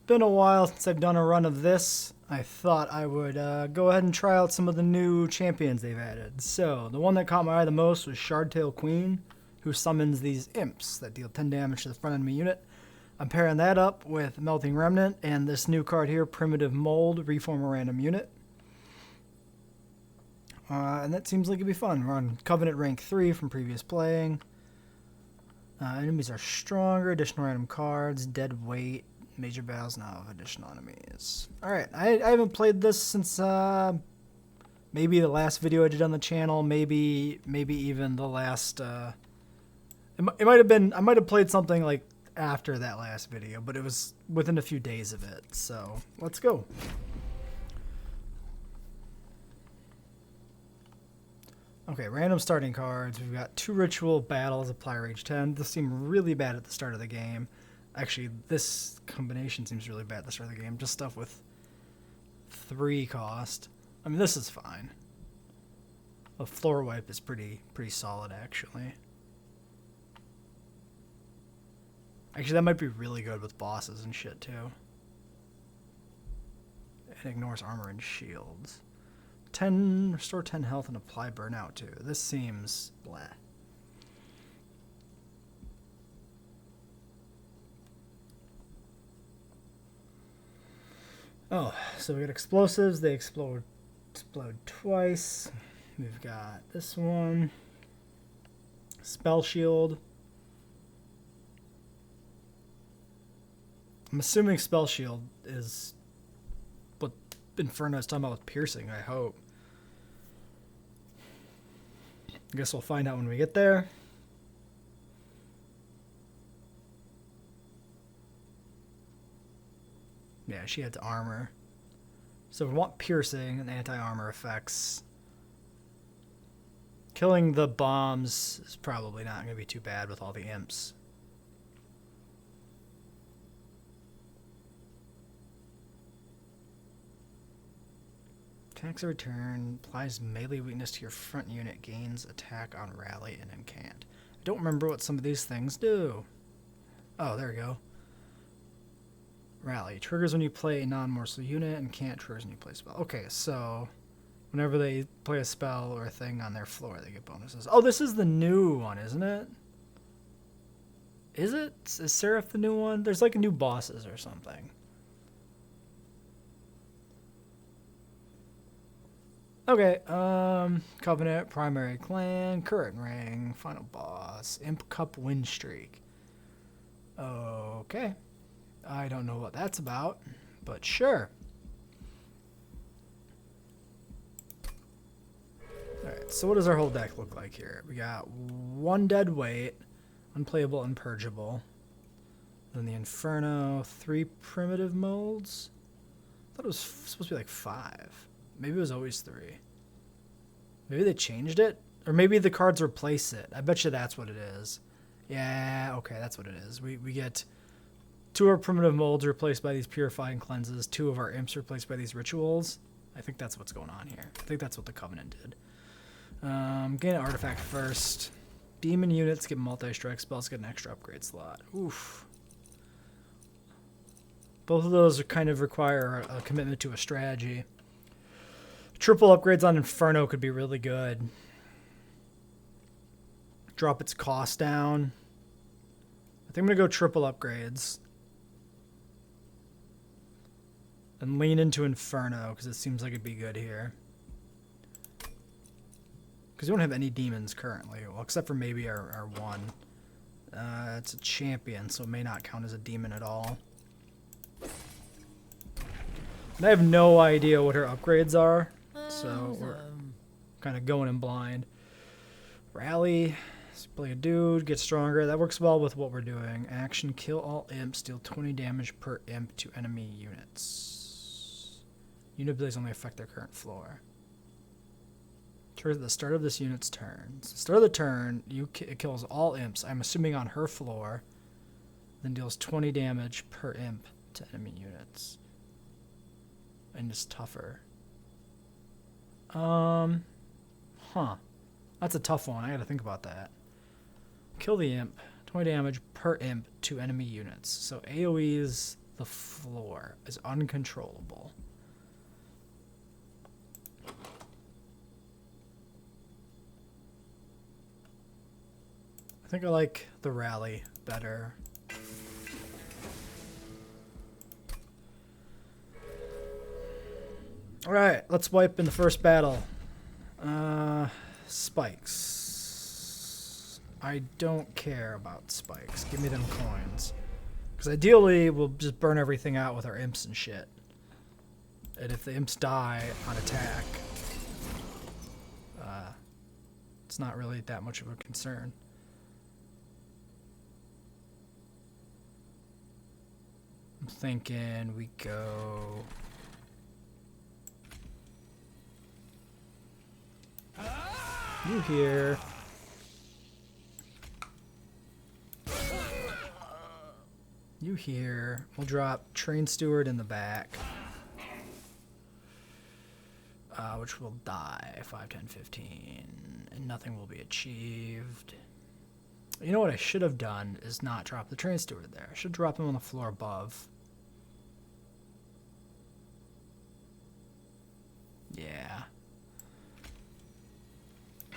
been a while since I've done a run of this. I thought I would go ahead and try out some of the new champions they've added. So, the one that caught my eye the most was Shardtail Queen, who summons these imps that deal 10 damage to the front enemy unit. I'm pairing that up with Melting Remnant and this new card here, Primitive Mold, Reform a Random Unit. And that seems like it'd be fun. We're on Covenant rank 3 from previous playing. Enemies are stronger, additional random cards, dead weight, major battles now have additional enemies. Alright, I haven't played this since maybe the last video I did on the channel, maybe even the last, it might have been, I might have played something like after that last video, but it was within a few days of it, so let's go. Okay, random starting cards. We've got 2 ritual battles, apply rage 10. This seemed really bad at the start of the game. Actually, this combination seems really bad at the start of the game. Just stuff with 3 cost. I mean, this is fine. A floor wipe is pretty solid, actually. Actually, that might be really good with bosses and shit, too. It ignores armor and shields. 10, restore 10 health and apply burnout too. This seems blah. Oh, so we got explosives. They explode twice. We've got this one. Spell shield. I'm assuming spell shield is what Inferno is talking about with piercing, I hope. I guess we'll find out when we get there. Yeah, she had armor. So we want piercing and anti-armor effects. Killing the bombs is probably not going to be too bad with all the imps. Attacks a return, applies melee weakness to your front unit, gains attack on rally and incant. I don't remember what some of these things do. Oh, there we go. Rally. Triggers when you play a non-morsel unit, and can't triggers when you play a spell. Okay, so whenever they play a spell or a thing on their floor, they get bonuses. Oh, this is the new one, isn't it? Is it? Is Seraph the new one? There's like new bosses or something. Okay, Covenant, Primary Clan, Current Ring, Final Boss, Imp Cup Win Streak. Okay. I don't know what that's about, but sure. Alright, so what does our whole deck look like here? We got 1 dead weight, unplayable, unpurgeable. Then the Inferno, 3 primitive molds. I thought it was supposed to be like 5. Maybe it was always 3. Maybe they changed it? Or maybe the cards replace it. I bet you that's what it is. Yeah, okay, that's what it is. We get 2 of our primitive molds replaced by these purifying cleanses, 2 of our imps replaced by these rituals. I think that's what's going on here. I think that's what the Covenant did. Gain an artifact first. Demon units get multi-strike spells, get an extra upgrade slot. Oof. Both of those kind of require a commitment to a strategy. Triple upgrades on Inferno could be really good. Drop its cost down. I think I'm going to go triple upgrades. And lean into Inferno, because it seems like it'd be good here. Because we don't have any demons currently. Well, except for maybe our one. It's a champion, so it may not count as a demon at all. And I have no idea what her upgrades are. So we're kind of going in blind. Rally. Play a dude, get stronger. That works well with what we're doing. Action, kill all imps, deal 20 damage per imp to enemy units. Unit abilities only affect their current floor. At the start of this unit's turn. So start of the turn, it kills all imps, I'm assuming on her floor, then deals 20 damage per imp to enemy units. And is tougher. Huh. That's a tough one. I gotta think about that. Kill the imp. 20 damage per imp to enemy units. So AoEs the floor is uncontrollable. I think I like the rally better. Alright, let's wipe in the first battle. Spikes. I don't care about spikes. Give me them coins. Because ideally, we'll just burn everything out with our imps and shit. And if the imps die on attack, it's not really that much of a concern. I'm thinking we go... You here. You here. We'll drop Train Steward in the back. Which will die. 5, 10, 15. And nothing will be achieved. You know what I should have done is not drop the Train Steward there. I should drop him on the floor above. Yeah.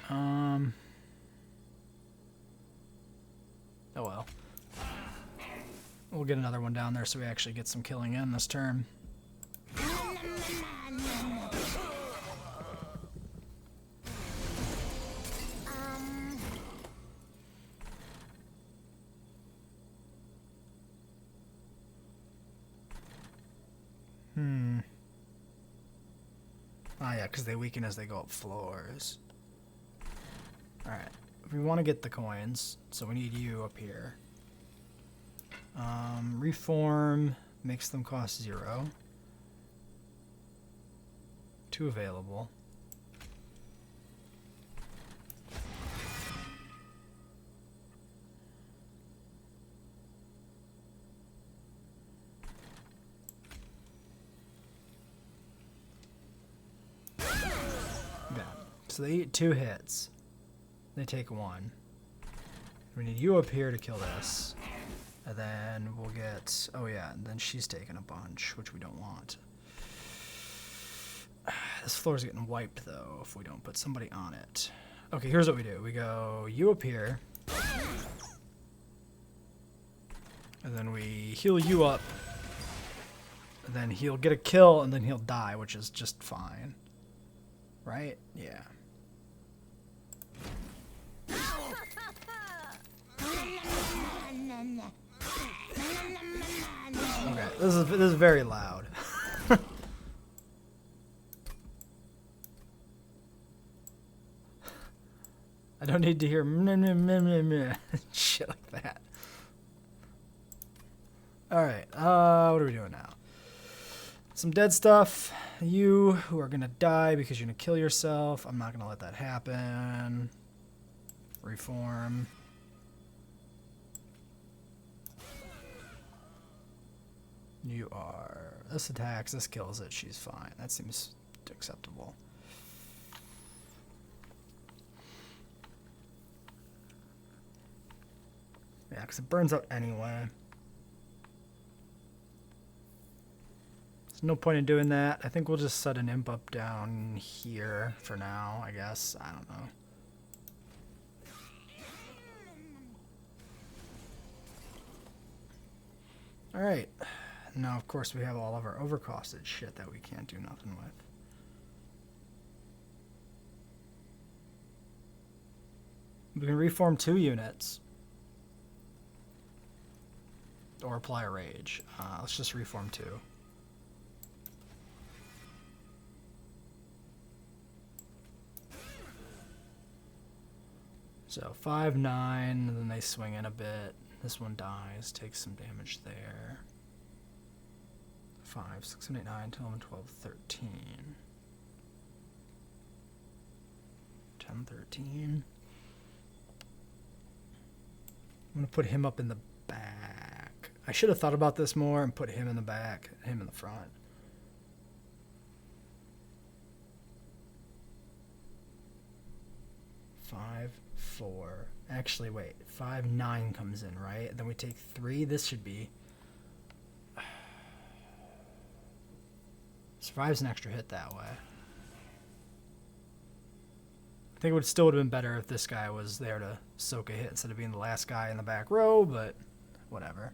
Oh well. We'll get another one down there so we actually get some killing in this turn. Oh yeah, because they weaken as they go up floors. Alright, we want to get the coins, so we need you up here. Reform makes them cost 0. 2 available. Yeah. So they eat 2 hits. They take 1. We need you up here to kill this. And then we'll get... Oh yeah, and then she's taking a bunch, which we don't want. This floor's getting wiped, though, if we don't put somebody on it. Okay, here's what we do. We go you up here. And then we heal you up. And then he'll get a kill, and then he'll die, which is just fine. Right? Yeah. Okay, this is very loud. I don't need to hear shit like that. Alright, what are we doing now? Some dead stuff. You who are gonna die because you're gonna kill yourself. I'm not gonna let that happen. Reform. You are... This attacks, this kills it, she's fine. That seems acceptable. Yeah, because it burns out anyway. There's no point in doing that. I think we'll just set an imp up down here for now, I guess. I don't know. Alright. Now, of course, we have all of our overcosted shit that we can't do nothing with. We can reform 2 units. Or apply a rage. Let's just reform 2. So 5, 9, and then they swing in a bit. This one dies, takes some damage there. 5, 6, 7, 8, 9, 10, 11, 12, 13. 10, 13. I'm going to put him up in the back. I should have thought about this more and put him in the back, him in the front. Five, 4. Actually, wait. 5, 9 comes in, right? And then we take 3. This should be... Survives an extra hit that way. I think it would still would have been better if this guy was there to soak a hit instead of being the last guy in the back row, but whatever.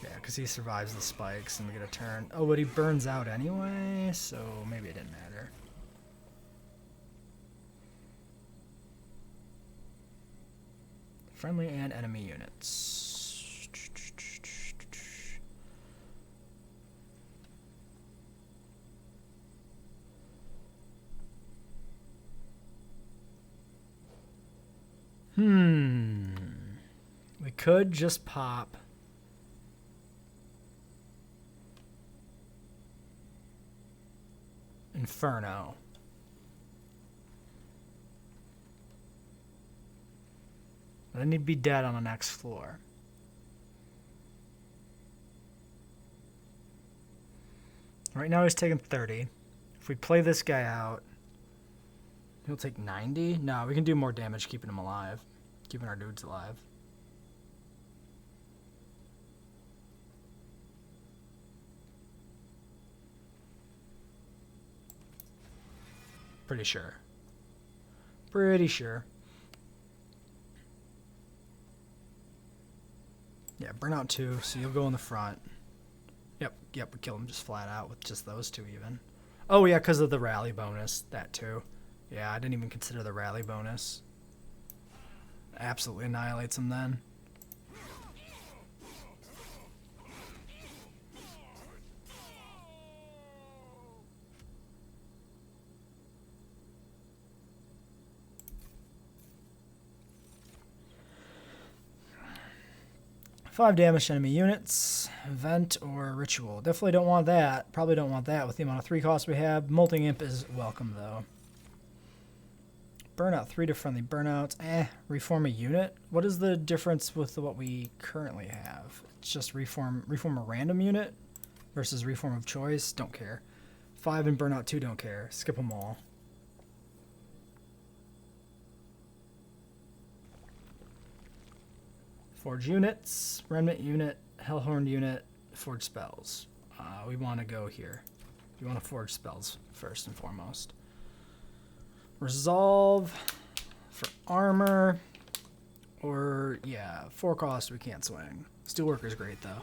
Yeah, because he survives the spikes and we get a turn. Oh, but he burns out anyway, so maybe it didn't matter. Friendly and enemy units. We could just pop Inferno. But I need to be dead on the next floor. Right now he's taking 30. If we play this guy out, he'll take 90? No, we can do more damage keeping him alive. Keeping our dudes alive. Pretty sure. Pretty sure. Yeah, burnout 2, so you'll go in the front. Yep, we kill him just flat out with just those two even. Oh yeah, because of the rally bonus, that too. Yeah, I didn't even consider the rally bonus. Absolutely annihilates him then. Five damage to enemy units. Event or ritual. Definitely don't want that. Probably don't want that with the amount of 3 costs we have. Molting Imp is welcome though. Burnout 3 to friendly burnouts. Reform a unit. What is the difference with what we currently have? It's just reform a random unit versus reform of choice. Don't care. 5 and burnout 2 don't care. Skip them all. Forge units, Remnant unit, Hellhorned unit, forge spells. We want to go here. We want to forge spells first and foremost. Resolve for armor, or yeah, 4 cost we can't swing. Steelworker's great though.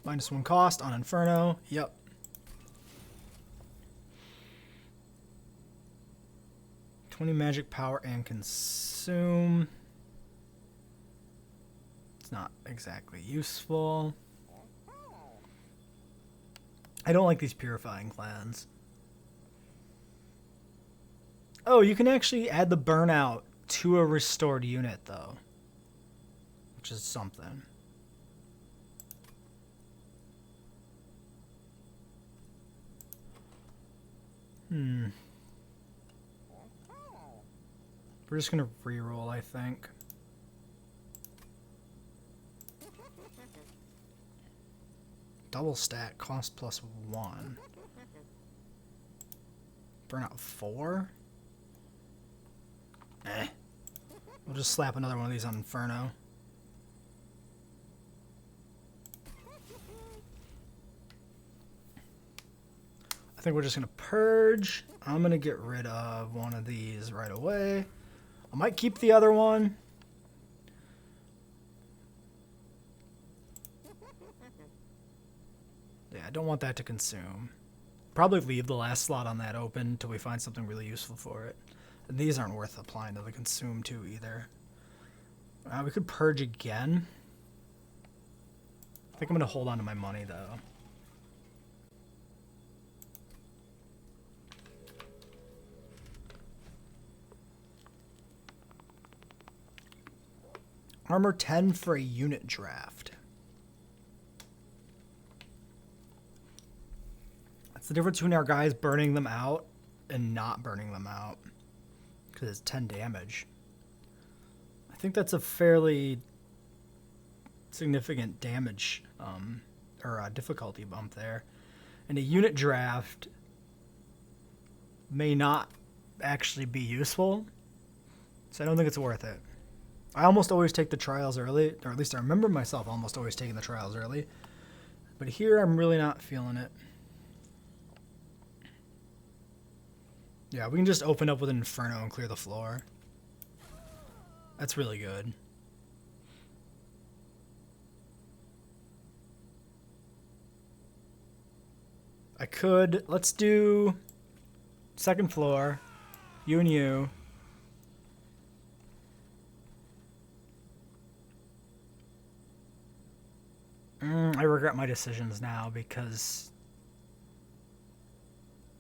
-1 cost on Inferno. Yep. $20 magic power and consume. It's not exactly useful. I don't like these purifying clans. Oh, you can actually add the burnout to a restored unit though, which is something. We're just gonna reroll, I think. Double stack, cost +1. Burnout 4? We'll just slap another one of these on Inferno. I think we're just gonna purge. I'm gonna get rid of one of these right away. I might keep the other one. Yeah, I don't want that to consume. Probably leave the last slot on that open until we find something really useful for it. And these aren't worth applying to the consume to either. We could purge again. I think I'm going to hold on to my money though. Armor 10 for a unit draft. That's the difference between our guys burning them out and not burning them out. Because it's 10 damage. I think that's a fairly significant damage or a difficulty bump there. And a unit draft may not actually be useful. So I don't think it's worth it. I almost always take the trials early, or at least I remember myself almost always taking the trials early. But here I'm really not feeling it. Yeah, we can just open up with an Inferno and clear the floor. That's really good. I could, let's do second floor, you and you. I regret my decisions now because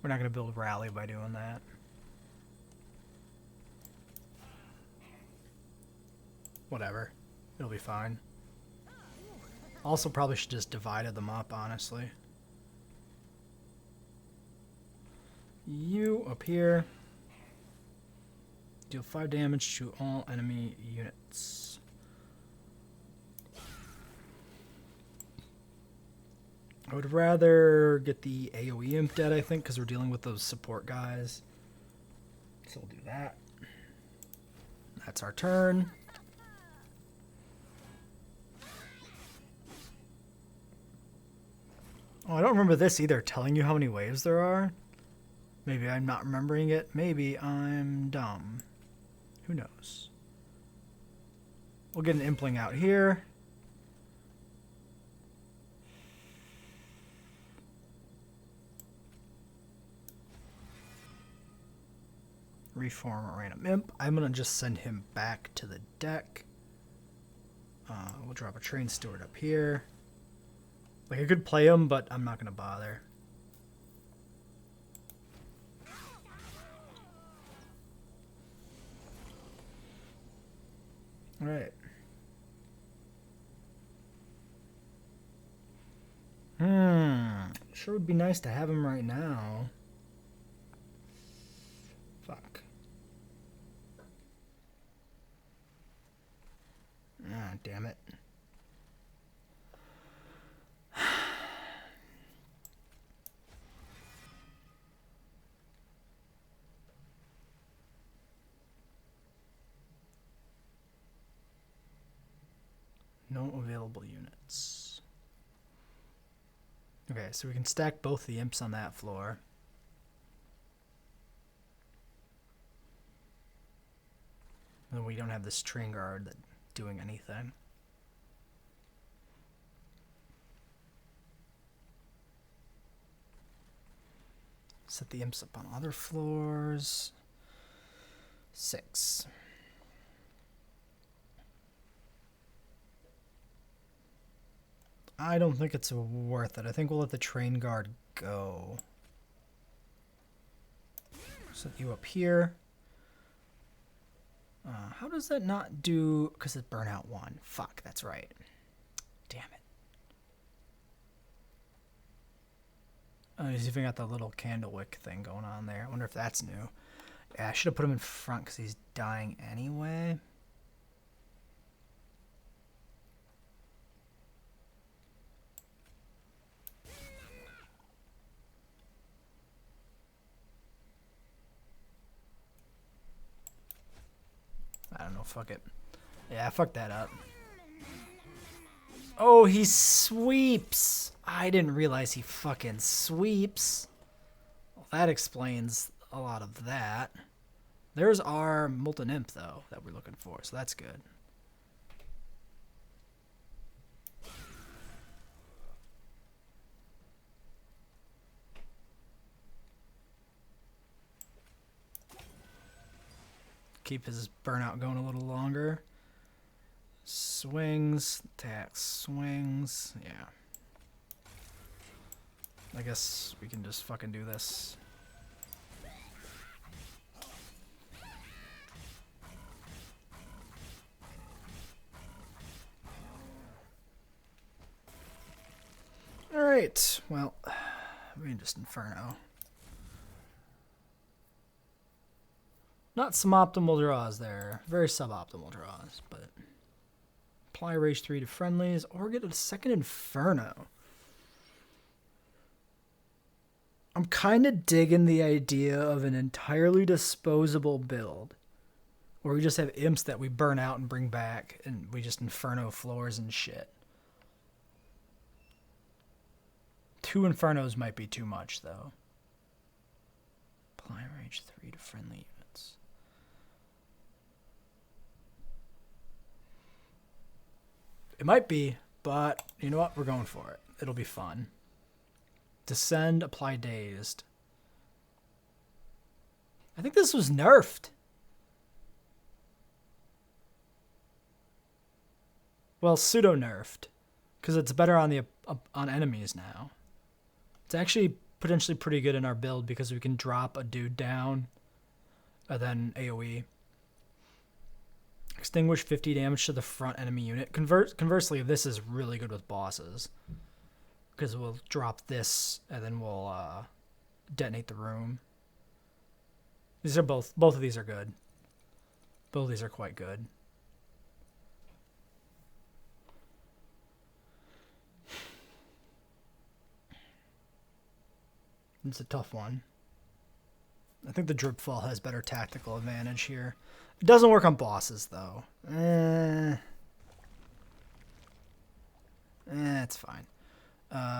we're not going to build rally by doing that. Whatever. It'll be fine. Also probably should just divided them up, honestly. You up here. Deal 5 damage to all enemy units. I would rather get the AoE imp dead, I think, because we're dealing with those support guys. So we'll do that. That's our turn. Oh, I don't remember this either, telling you how many waves there are. Maybe I'm not remembering it. Maybe I'm dumb. Who knows? We'll get an impling out here. Reform a random imp. I'm going to just send him back to the deck. We'll drop a train steward up here. Like, I could play him, but I'm not going to bother. Alright. Sure would be nice to have him right now. Fuck. Ah, damn it. No available units. Okay, so we can stack both the imps on that floor. And we don't have this train guard that doing anything. Set the imps up on other floors. 6. I don't think it's worth it. I think we'll let the train guard go. Set you up here. How does that not do... Because it's burnout 1. Fuck, that's right. Damn it. Oh, he's even got the little candle wick thing going on there. I wonder if that's new. Yeah, I should have put him in front because he's dying anyway. I don't know, fuck it. Yeah, fuck that up. Oh, he sweeps! I didn't realize he fucking sweeps. Well, that explains a lot of that. There's our Molten Imp, though, that we're looking for, so that's good. Keep his burnout going a little longer. Swings, attacks, swings, yeah. I guess we can just fucking do this. Alright, well, we can just Inferno. Not some optimal draws there. Very suboptimal draws, but... Apply Rage 3 to friendlies, or get a second Inferno. I'm kind of digging the idea of an entirely disposable build. Or we just have imps that we burn out and bring back, and we just inferno floors and shit. 2 infernos might be too much, though. Apply range 3 to friendly units. It might be, but you know what? We're going for it. It'll be fun. Descend, apply dazed. I think this was nerfed. Well, pseudo-nerfed, because it's better on the on enemies now. It's actually potentially pretty good in our build because we can drop a dude down and then AoE. Extinguish 50 damage to the front enemy unit. Conversely, this is really good with bosses because we'll drop this and then we'll detonate the room. These are both of these are good. Both of these are quite good. It's a tough one. I think the Dripfall has better tactical advantage here. It doesn't work on bosses, though. It's fine.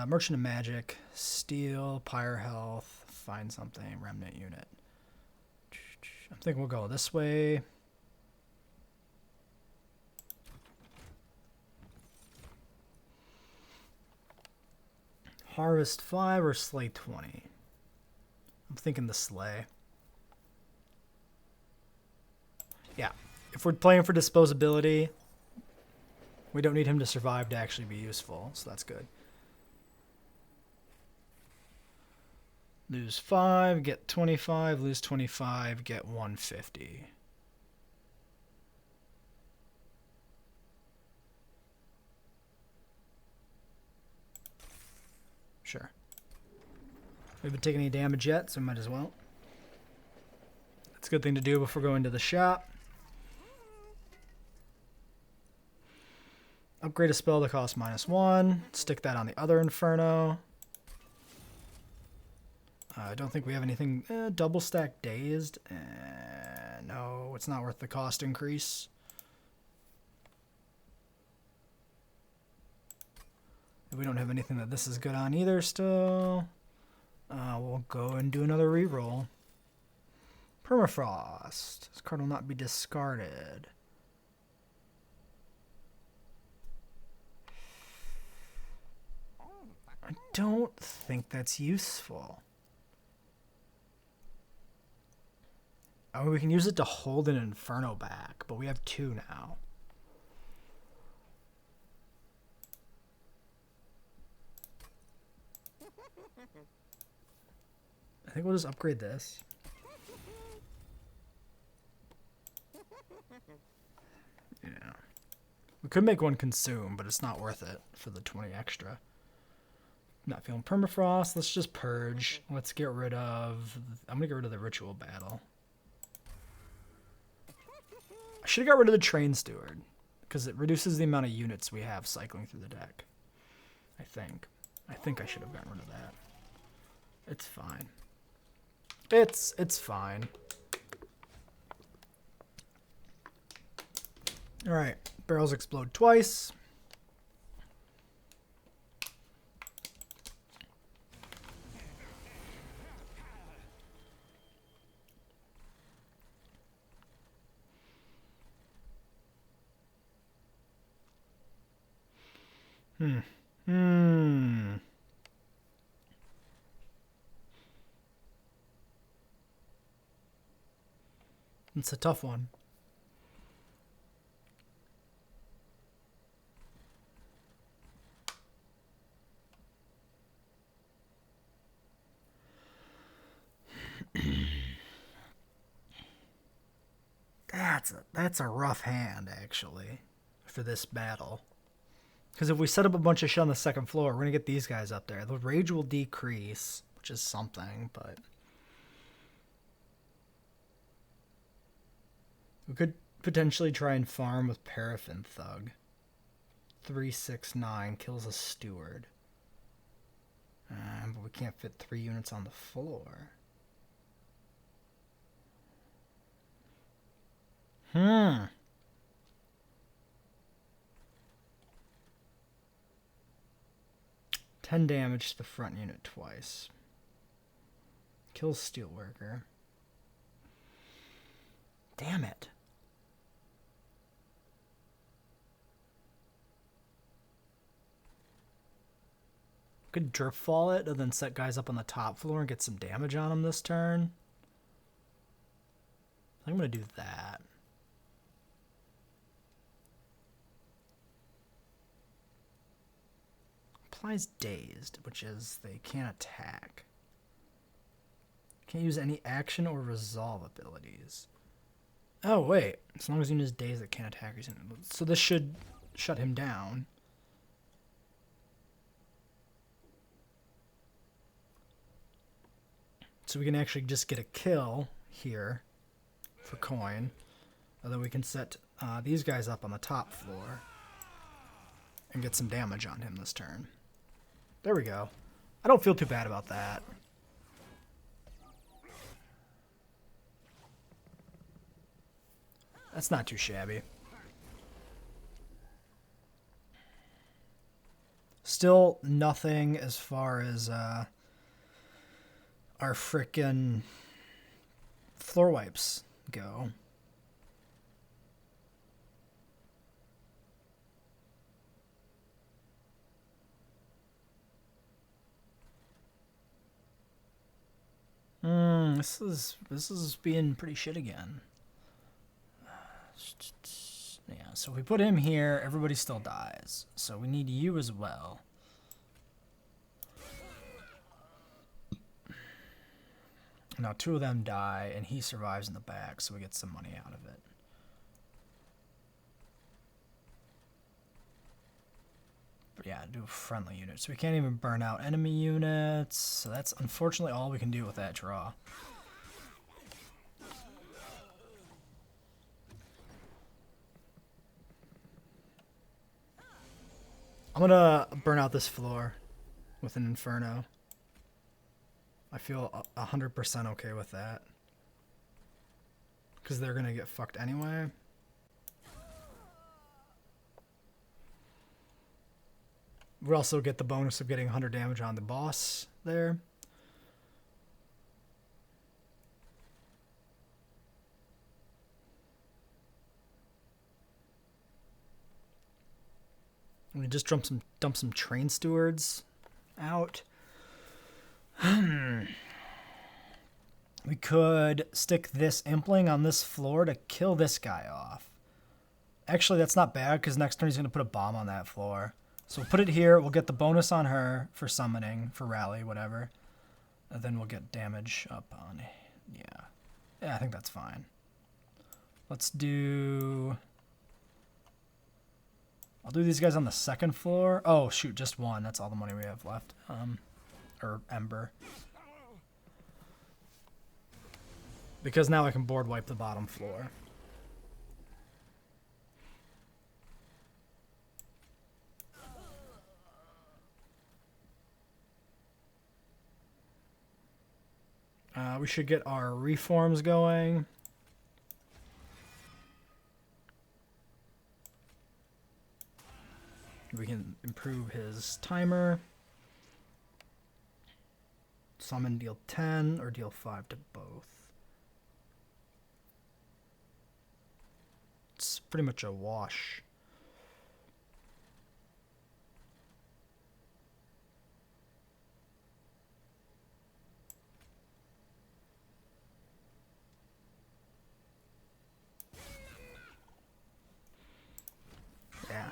Merchant of Magic, Steel, Pyre Health, find something, Remnant Unit. I'm thinking we'll go this way. Harvest 5 or Slay 20? I'm thinking the Slay. Yeah. If we're playing for disposability, we don't need him to survive to actually be useful, so that's good. Lose 5, get 25, lose 25, get 150. Sure. We haven't taken any damage yet, so we might as well. That's a good thing to do before going to the shop. Upgrade a spell that costs -1. Stick that on the other Inferno. I don't think we have anything. Double stack dazed. No, it's not worth the cost increase. We don't have anything that this is good on either still. We'll go and do another reroll. Permafrost. This card will not be discarded. I don't think that's useful. I mean, we can use it to hold an Inferno back, but we have 2 now. I think we'll just upgrade this. Yeah. We could make one consume, but it's not worth it for the 20 extra. Not feeling permafrost. Let's just purge. Let's get rid of... I'm going to get rid of the ritual battle. I should have got rid of the train steward, because it reduces the amount of units we have cycling through the deck. I think I should have gotten rid of that. It's fine. It's fine. Alright, barrels explode twice. It's a tough one. That's a rough hand, actually, for this battle. Because if we set up a bunch of shit on the second floor, we're going to get these guys up there. The rage will decrease, which is something, but... we could potentially try and farm with Paraffin Thug. 369 kills a steward. But we can't fit 3 units on the floor. Hmm. Ten damage to the front unit twice. Kills Steelworker. Damn it. Could drip fall it and then set guys up on the top floor and get some damage on them this turn. I'm going to do that. Applies dazed, which is they can't attack. Can't use any action or resolve abilities. Oh, wait. As long as you use dazed, it can't attack. So this should shut him down. So we can actually just get a kill here for coin. And then we can set these guys up on the top floor and get some damage on him this turn. There we go. I don't feel too bad about that. That's not too shabby. Still nothing as far as our frickin' floor wipes go. This is being pretty shit again. Yeah, so if we put him here, everybody still dies. So we need you as well. Now 2 of them die, and he survives in the back, so we get some money out of it. But yeah, do a friendly unit. So we can't even burn out enemy units. So that's unfortunately all we can do with that draw. I'm gonna burn out this floor with an Inferno. I feel 100% okay with that. Because they're gonna get fucked anyway. We also get the bonus of getting 100 damage on the boss there. We just dump some train stewards out. We could stick this Impling on this floor to kill this guy off. Actually, that's not bad because next turn he's going to put a bomb on that floor. So we'll put it here. We'll get the bonus on her for summoning, for rally, whatever. And then we'll get damage up on... Yeah, I think that's fine. Let's do... I'll do these guys on the second floor. Oh, shoot, just one. That's all the money we have left. Or Ember. Because now I can board wipe the bottom floor. We should get our reforms going. We can improve his timer. Summon, deal 10 or deal 5 to both. It's pretty much a wash. Yeah.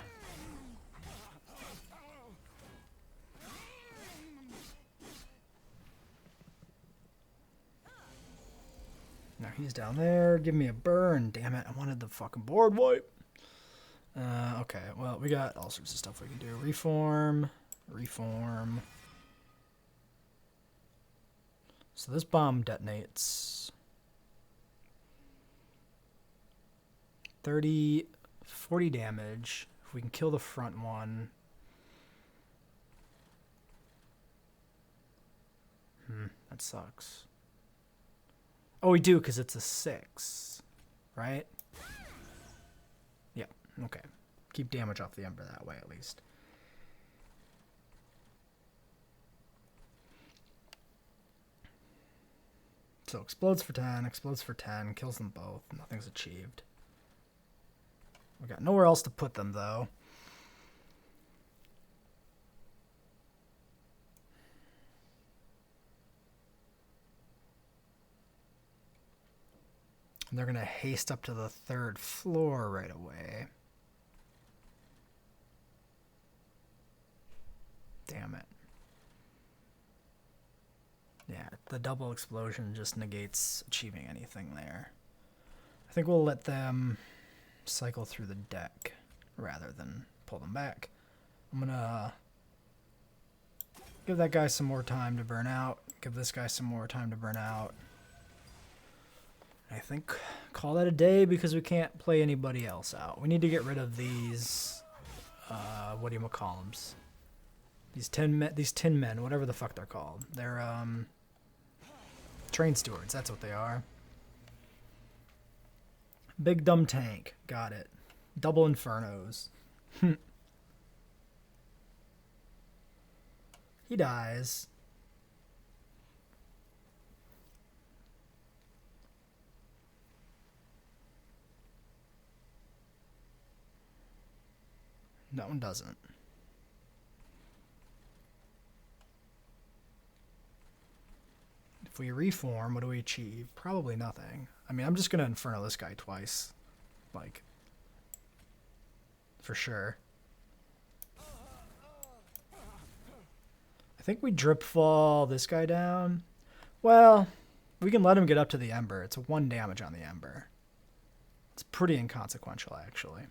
Now he's down there. Give me a burn. Damn it. I wanted the fucking board wipe. Okay. Well, we got all sorts of stuff we can do. Reform. Reform. So this bomb detonates. 40 damage. If we can kill the front one. That sucks. Oh, we do, because it's a 6, right? Okay. Keep damage off the Ember that way, at least. So explodes for 10, kills them both. Nothing's achieved. We got nowhere else to put them, though. And they're going to haste up to the 3rd floor right away. Damn it. Yeah, the double explosion just negates achieving anything there. I think we'll let them cycle through the deck rather than pull them back. I'm going to give that guy some more time to burn out. Give this guy some more time to burn out. I think call that a day because we can't play anybody else out. We need to get rid of these, whatchamacallums. These tin men, whatever the fuck they're called. They're, train stewards, that's what they are. Big dumb tank, got it. Double infernos. He dies. That one doesn't. If we reform, what do we achieve? Probably nothing. I mean, I'm just going to Inferno this guy twice. Like, for sure. I think we drip fall this guy down. Well, we can let him get up to the Ember. It's 1 damage on the Ember. It's pretty inconsequential, actually.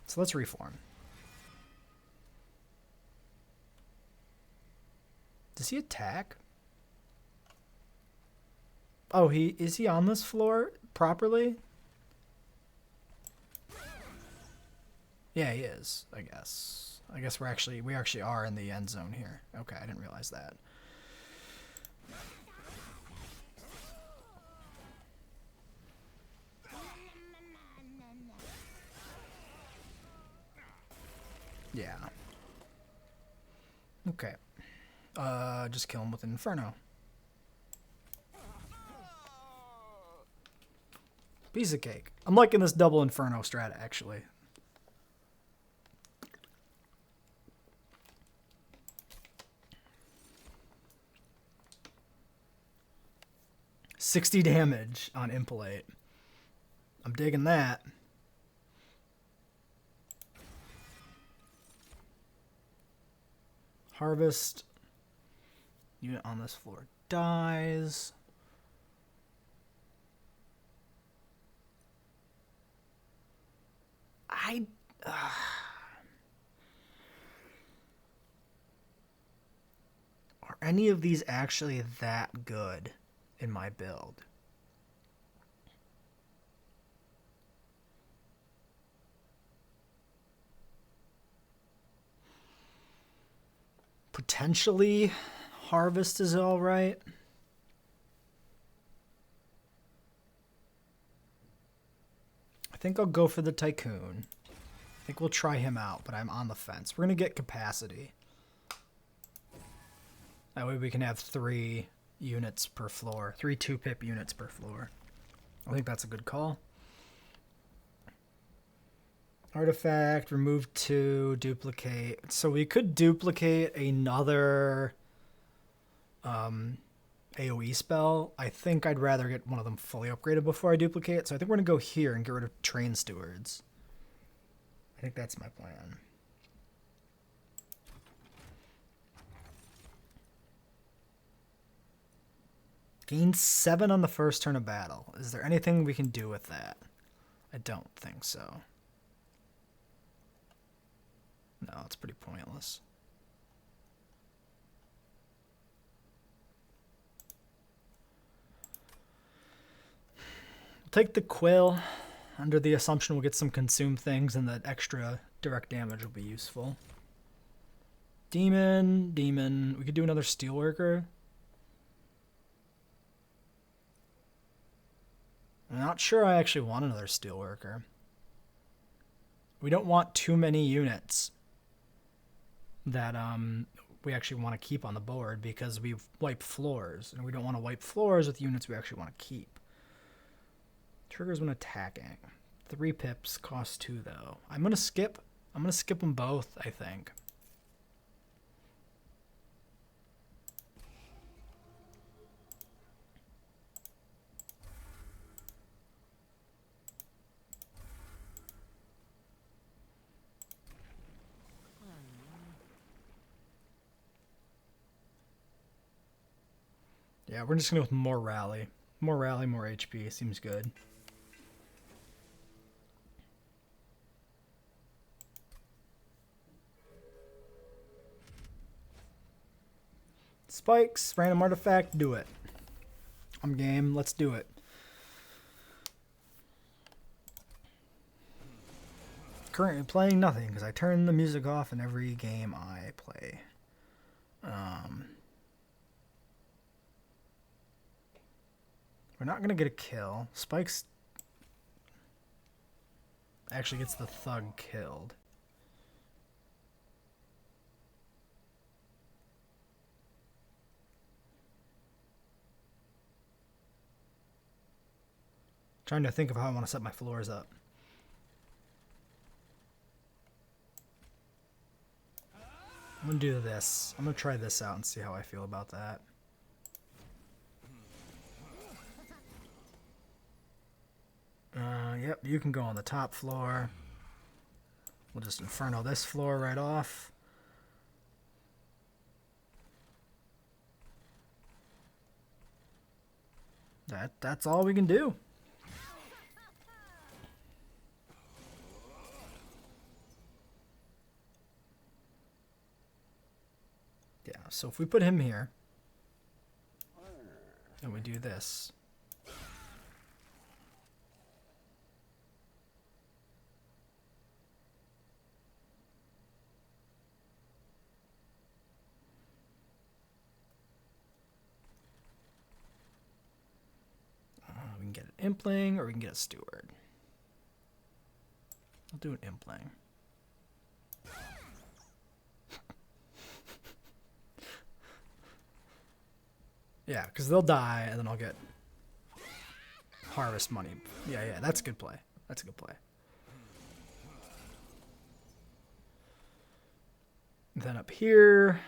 So let's reform. Does he attack? Oh, is he on this floor properly? Yeah, he is, I guess. I guess we actually are in the end zone here. Okay, I didn't realize that. Yeah. Okay. Just kill him with an Inferno. Piece of cake. I'm liking this double Inferno strat, actually. $60 damage on Impalate. I'm digging that. Harvest. Unit on this floor dies. Are any of these actually that good in my build? Potentially, Harvest is all right. I think I'll go for the Tycoon. I think we'll try him out, but I'm on the fence. We're going to get capacity. That way we can have 3 units per floor. 3 2-pip units per floor. I think that's a good call. Artifact, remove 2, duplicate. So we could duplicate another AoE spell. I think I'd rather get one of them fully upgraded before I duplicate. So I think we're going to go here and get rid of Train Stewards. I think that's my plan. Gain 7 on the first turn of battle. Is there anything we can do with that? I don't think so. No, it's pretty pointless. Take the Quill under the assumption we'll get some consume things and that extra direct damage will be useful. Demon. We could do another Steelworker. I'm not sure I actually want another Steelworker. We don't want too many units that we actually want to keep on the board because we wipe floors, and we don't want to wipe floors with units we actually want to keep. Triggers when attacking. 3 pips, cost 2 though. I'm gonna skip them both, I think. Yeah, we're just gonna go with more rally. More rally, more HP. Seems good. Spikes, random artifact, do it. I'm game, let's do it. Currently playing nothing because I turn the music off in every game I play. We're not going to get a kill. Spikes actually gets the thug killed. Trying to think of how I want to set my floors up. I'm going to do this. I'm going to try this out and see how I feel about that. Yep, you can go on the top floor. We'll just Inferno this floor right off. That's all we can do. Yeah, so if we put him here, and we do this. We can get an Impling or we can get a Steward. I'll do an Impling. Yeah, because they'll die, and then I'll get harvest money. Yeah, that's a good play. That's a good play. Then up here,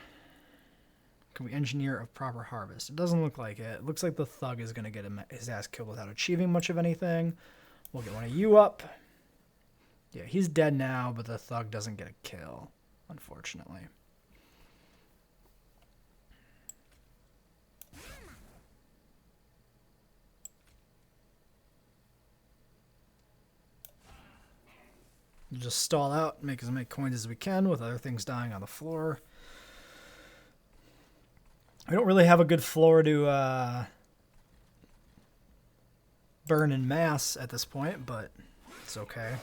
can we engineer a proper harvest? It doesn't look like it. It looks like the thug is going to get his ass killed without achieving much of anything. We'll get one of you up. Yeah, he's dead now, but the thug doesn't get a kill, unfortunately. We'll just stall out, make as many coins as we can with other things dying on the floor. I don't really have a good floor to burn in mass at this point, but it's okay.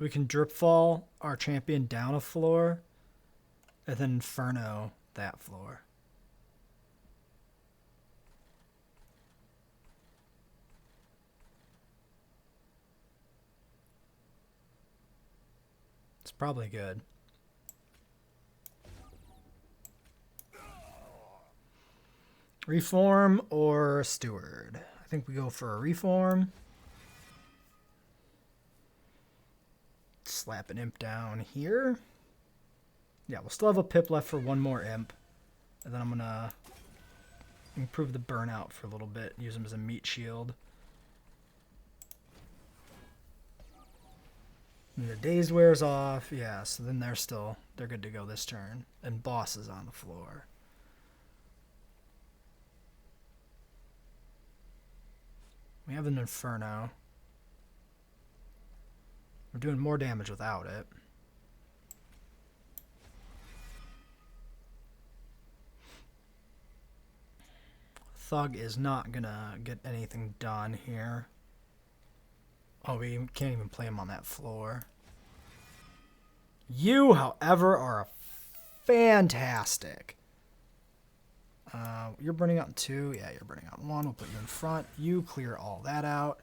We can drip fall our champion down a floor and then Inferno that floor. It's probably good. Reform or Steward? I think we go for a Reform. Slap an imp down here. Yeah, we'll still have a pip left for one more imp. And then I'm going to improve the burnout for a little bit. Use him as a meat shield. And the daze wears off. Yeah, so then they're good to go this turn. And boss is on the floor. We have an Inferno. We're doing more damage without it. Thug is not gonna get anything done here. Oh, we can't even play him on that floor. You, however, are fantastic. You're burning out in 2. Yeah, you're burning out in 1. We'll put you in front. You clear all that out.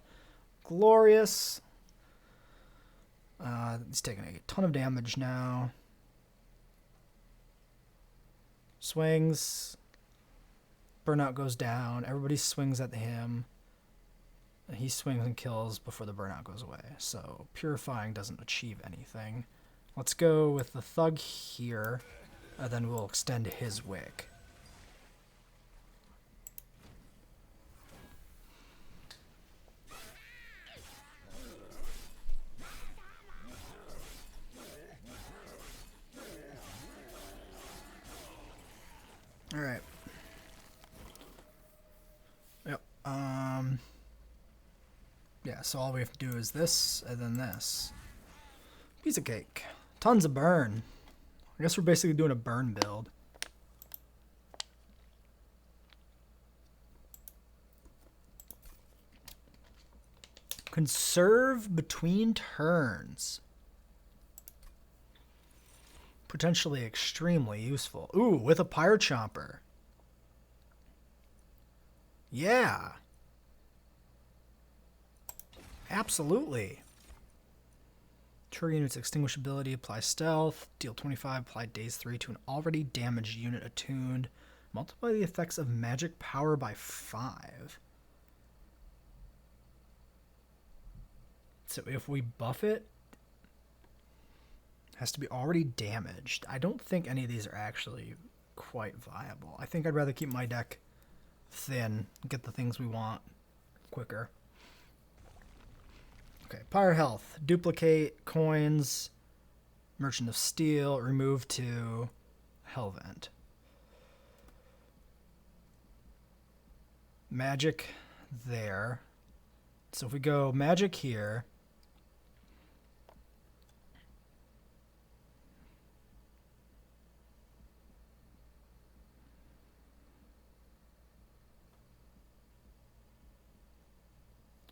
Glorious. He's taking a ton of damage now. Swings. Burnout goes down. Everybody swings at him. He swings and kills before the burnout goes away. So purifying doesn't achieve anything. Let's go with the thug here. And then we'll extend his wick. All right. Yep. Yeah, so all we have to do is this and then this. Piece of cake. Tons of burn. I guess we're basically doing a burn build. Conserve between turns. Potentially extremely useful. Ooh, with a Pyre Chomper. Yeah. Absolutely. Trigger unit's extinguishability, apply stealth, deal 25, apply daze 3 to an already damaged unit attuned. Multiply the effects of magic power by 5. So if we buff it, has to be already damaged. I don't think any of these are actually quite viable. I think I'd rather keep my deck thin, get the things we want quicker. Okay, Pyre Health, duplicate, coins, Merchant of Steel, remove to Hellvent. Magic there. So if we go magic here,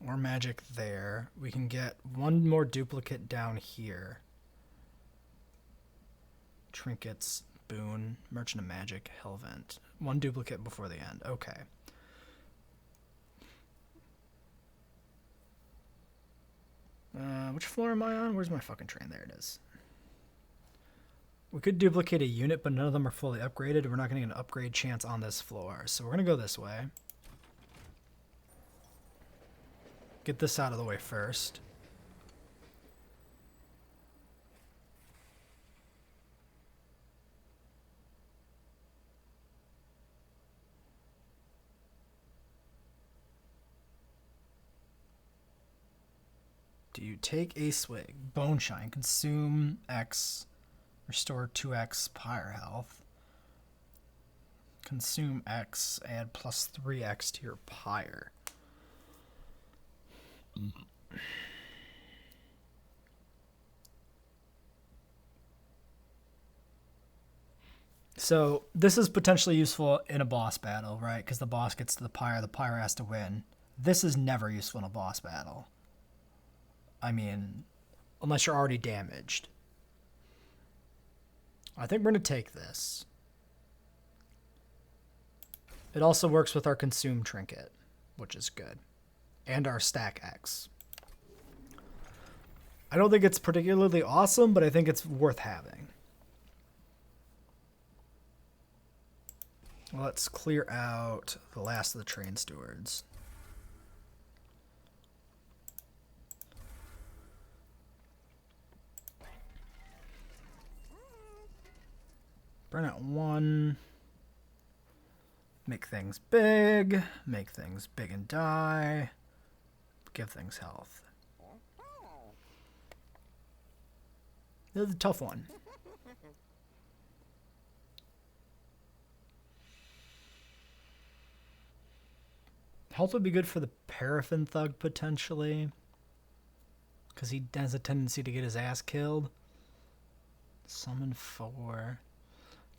or magic there, we can get one more duplicate down here. Trinkets, boon, Merchant of Magic, Hellvent. One duplicate before the end. Okay. Which floor am I on? Where's my fucking train? There it is. We could duplicate a unit, but none of them are fully upgraded. We're not going to get an upgrade chance on this floor. So we're going to go this way. Get this out of the way first. Do you take a swig? Bone Shine. Consume X. Restore 2x Pyre Health. Consume X. Add plus 3x to your Pyre. So this is potentially useful in a boss battle, right? Because the boss gets to the Pyre has to win. This is never useful in a boss battle. I mean, unless you're already damaged. I think we're going to take this. It also works with our Consume Trinket, which is good. And our Stack X. I don't think it's particularly awesome, but I think it's worth having. Let's clear out the last of the Train Stewards. Burn out 1. Make things big. Make things big and die. Give things health. This is a tough one. Health would be good for the Paraffin Thug, potentially. Because he has a tendency to get his ass killed. Summon 4.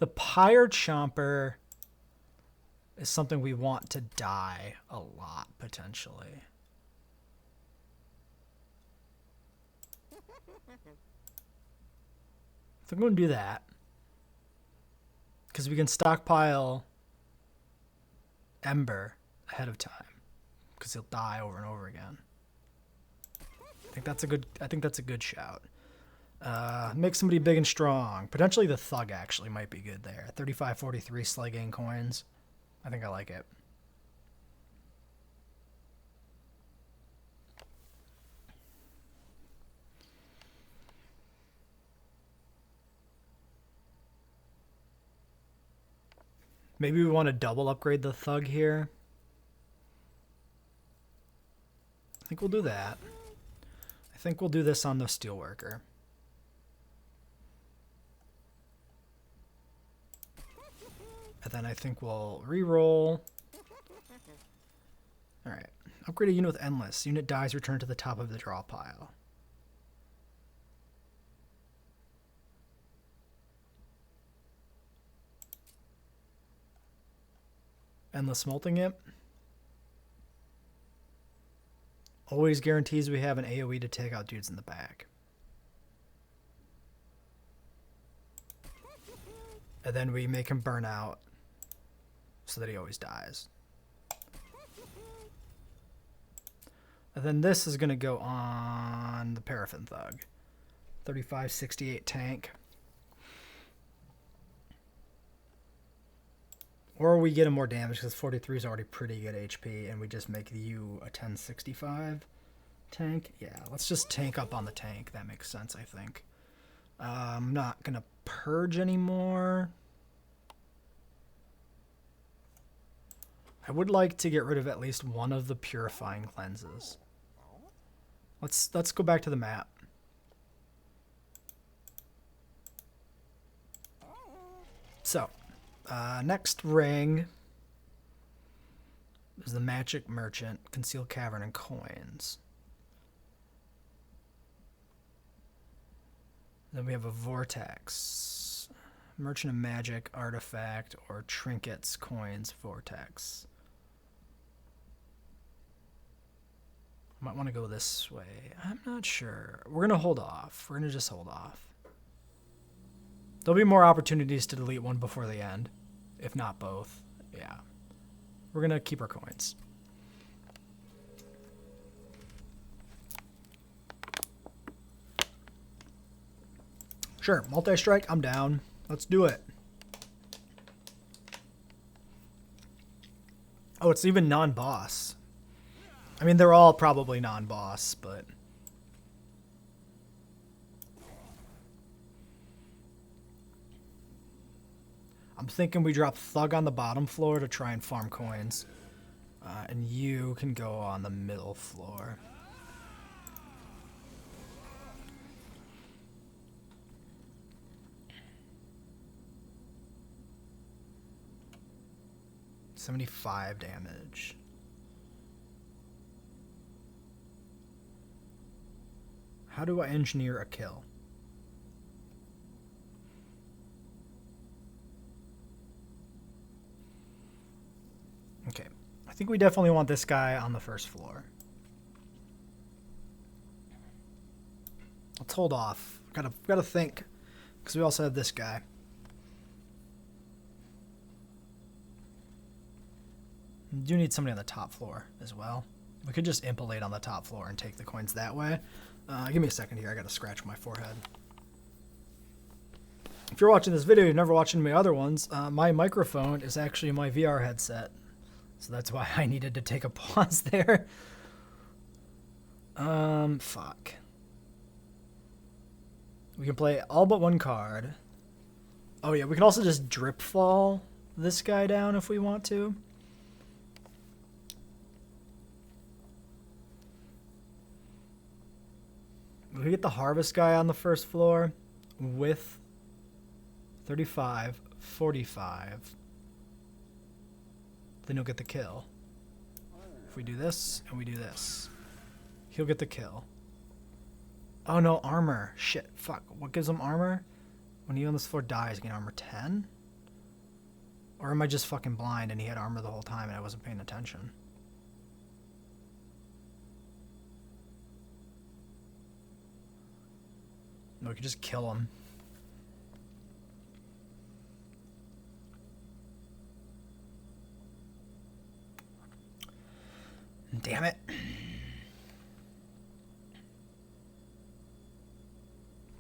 The Pyre Chomper is something we want to die a lot, potentially. So I'm going to do that. Because we can stockpile Ember ahead of time. Because he'll die over and over again. I think that's a good shout. Make somebody big and strong. Potentially the Thug actually might be good there. 35-43 Slay gain coins. I think I like it. Maybe we want to double upgrade the Thug here. I think we'll do that. I think we'll do this on the Steelworker. And then I think we'll re-roll. Alright. Upgrade a unit with Endless. Unit dies, return to the top of the draw pile. Endless Molting it. Always guarantees we have an AoE to take out dudes in the back. And then we make him burn out so that he always dies. And then this is going to go on the Paraffin Thug. 35-68 tank. Or we get him more damage because 43 is already pretty good HP and we just make you a 1065 tank. Yeah, let's just tank up on the tank. That makes sense, I think. I'm not going to purge anymore. I would like to get rid of at least one of the purifying cleanses. Let's go back to the map. So, next ring is the Magic Merchant, Concealed Cavern, and Coins. Then we have a Vortex. Merchant of Magic, Artifact, or Trinkets, Coins, Vortex. Might want to go this way. I'm not sure. We're going to hold off. We're going to just hold off. There'll be more opportunities to delete one before the end. If not both. Yeah. We're going to keep our coins. Sure. Multi-strike. I'm down. Let's do it. Oh, it's even non-boss. I mean, they're all probably non-boss, but... I'm thinking we drop Thug on the bottom floor to try and farm coins. And you can go on the middle floor. $75 damage. How do I engineer a kill? Okay, I think we definitely want this guy on the first floor. Let's hold off. Gotta think, because we also have this guy. We do need somebody on the top floor as well. We could just impalate on the top floor and take the coins that way. Give me a second here. I gotta scratch my forehead. If you're watching this video, you've never watched any of my other ones, my microphone is actually my VR headset. So that's why I needed to take a pause there. Fuck. We can play all but one card. Oh yeah, we can also just drip fall this guy down if we want to. We can get the harvest guy on the first floor with 35, 45. Then he'll get the kill. If we do this and we do this, he'll get the kill. Oh no, armor. Shit, fuck. What gives him armor? When he on this floor dies, he can armor 10? Or am I just fucking blind and he had armor the whole time and I wasn't paying attention? No, we could just kill him.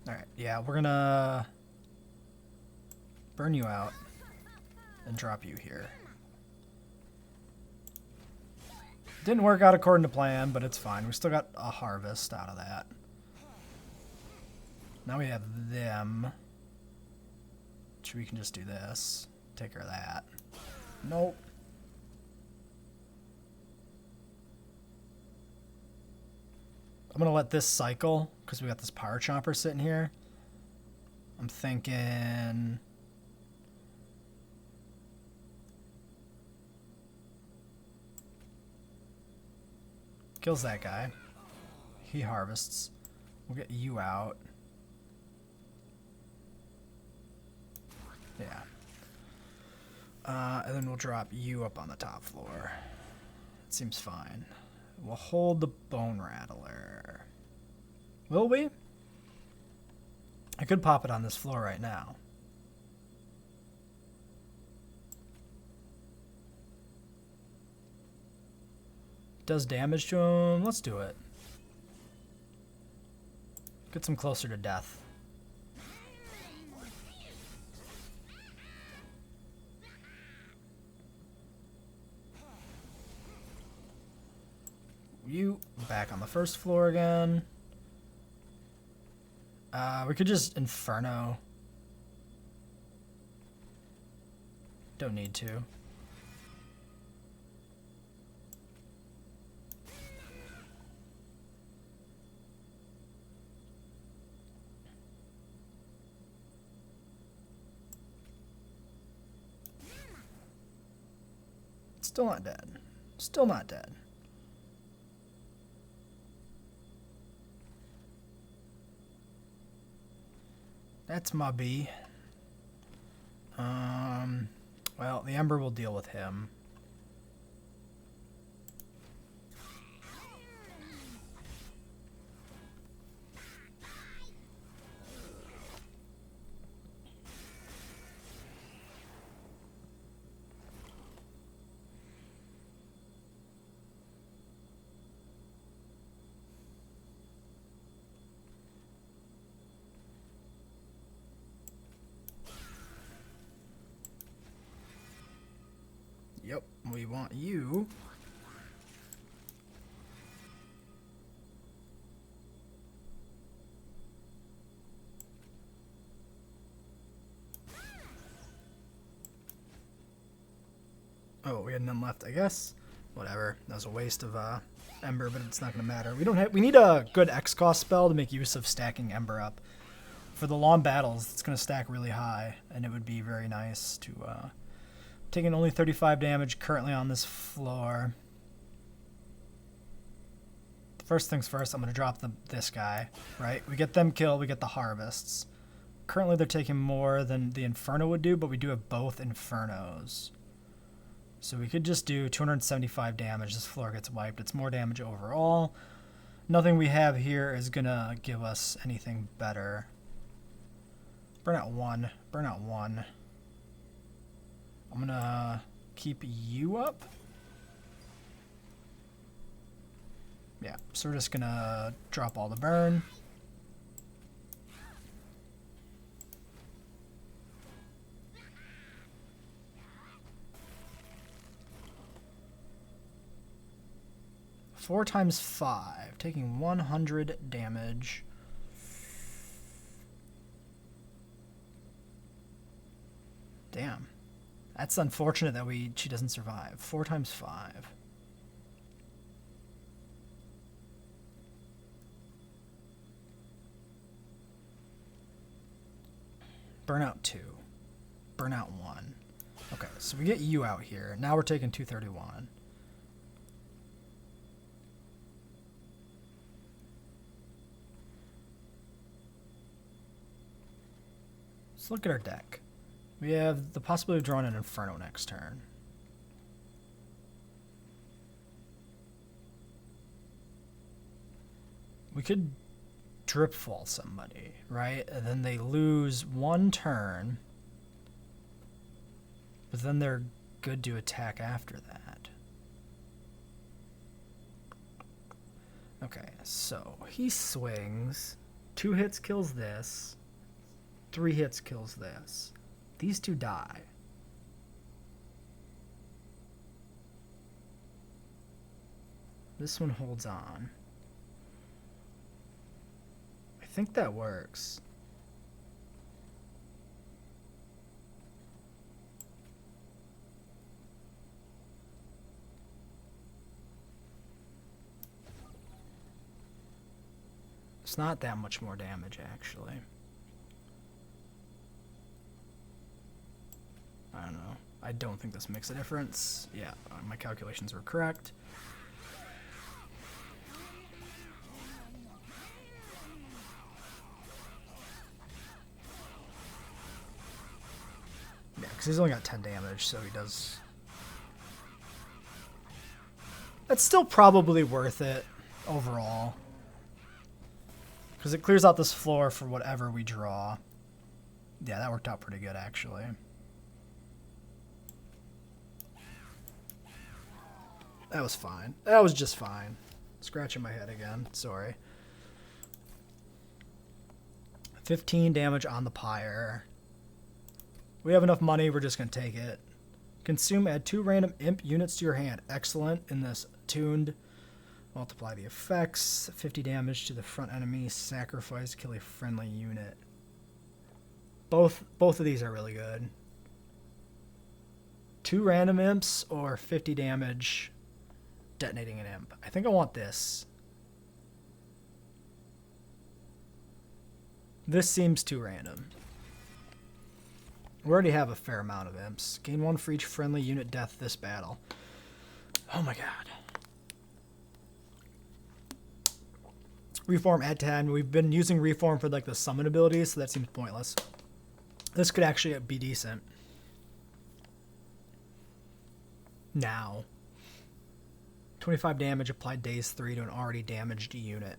Alright, yeah, we're gonna burn you out and drop you here. Didn't work out according to plan, but it's fine. We still got a harvest out of that. Now we have them. Which we can just do this. Take care of that. Nope. I'm going to let this cycle because we got this power chopper sitting here. I'm thinking... Kills that guy. He harvests. We'll get you out. Yeah. And then we'll drop you up on the top floor. It seems fine. We'll hold the Bone Rattler. Will we? I could pop it on this floor right now. Does damage to him. Let's do it. Gets him closer to death. You back on the first floor again. We could just Inferno. Don't need to. Still not dead. Still not dead. That's my B. Well, the Ember will deal with him. Yep, we want you. Oh, we had none left, I guess. Whatever. That was a waste of Ember, but it's not going to matter. We need a good X cost spell to make use of stacking Ember up. For the long battles, it's going to stack really high, and it would be very nice to taking only 35 damage currently on this floor. First things first, I'm going to drop this guy, right? We get them killed, we get the harvests. Currently they're taking more than the Inferno would do, but we do have both Infernos. So we could just do 275 damage. This floor gets wiped. It's more damage overall. Nothing we have here is going to give us anything better. Burn out one. Burn out one. I'm going to keep you up. Yeah, so we're just going to drop all the burn. Four times 5, taking 100 damage. Damn. That's unfortunate that she doesn't survive. 4 times 5. Burnout 2. Burnout 1. Okay, so we get you out here. Now we're taking 231. Let's look at our deck. We have the possibility of drawing an Inferno next turn. We could drip fall somebody, right? And then they lose 1 turn, but then they're good to attack after that. Okay, so he swings. 2 hits kills this. 3 hits kills this. These 2 die. This one holds on. I think that works. It's not that much more damage, actually. I don't know. I don't think this makes a difference. Yeah, my calculations were correct. Yeah, because he's only got 10 damage, so he does... That's still probably worth it overall. Because it clears out this floor for whatever we draw. Yeah, that worked out pretty good, actually. That was fine. That was just fine. Scratching my head again. Sorry. 15 damage on the pyre. We have enough money. We're just going to take it. Consume, add 2 random imp units to your hand. Excellent in this tuned. Multiply the effects. 50 damage to the front enemy. Sacrifice, kill a friendly unit. Both of these are really good. 2 random imps or 50 damage detonating an imp. I think I want this. This seems too random. We already have a fair amount of imps. Gain 1 for each friendly unit death this battle. Oh my god. Reform at 10. We've been using Reform for like the summon abilities, so that seems pointless. This could actually be decent. Now. 25 damage applied days 3 to an already damaged unit.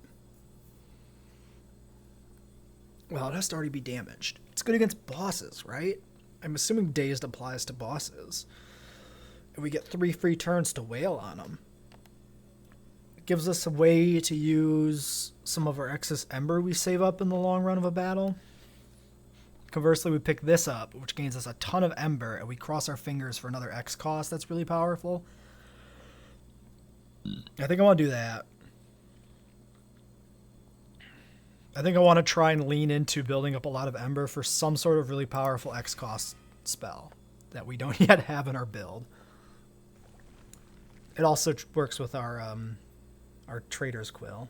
Well, it has to already be damaged. It's good against bosses, right? I'm assuming dazed applies to bosses. And we get 3 free turns to wail on them. It gives us a way to use some of our excess ember we save up in the long run of a battle. Conversely, we pick this up, which gains us a ton of ember, and we cross our fingers for another X cost that's really powerful. I think I want to do that. I think I want to try and lean into building up a lot of ember for some sort of really powerful X cost spell that we don't yet have in our build. It also works with our Trader's Quill.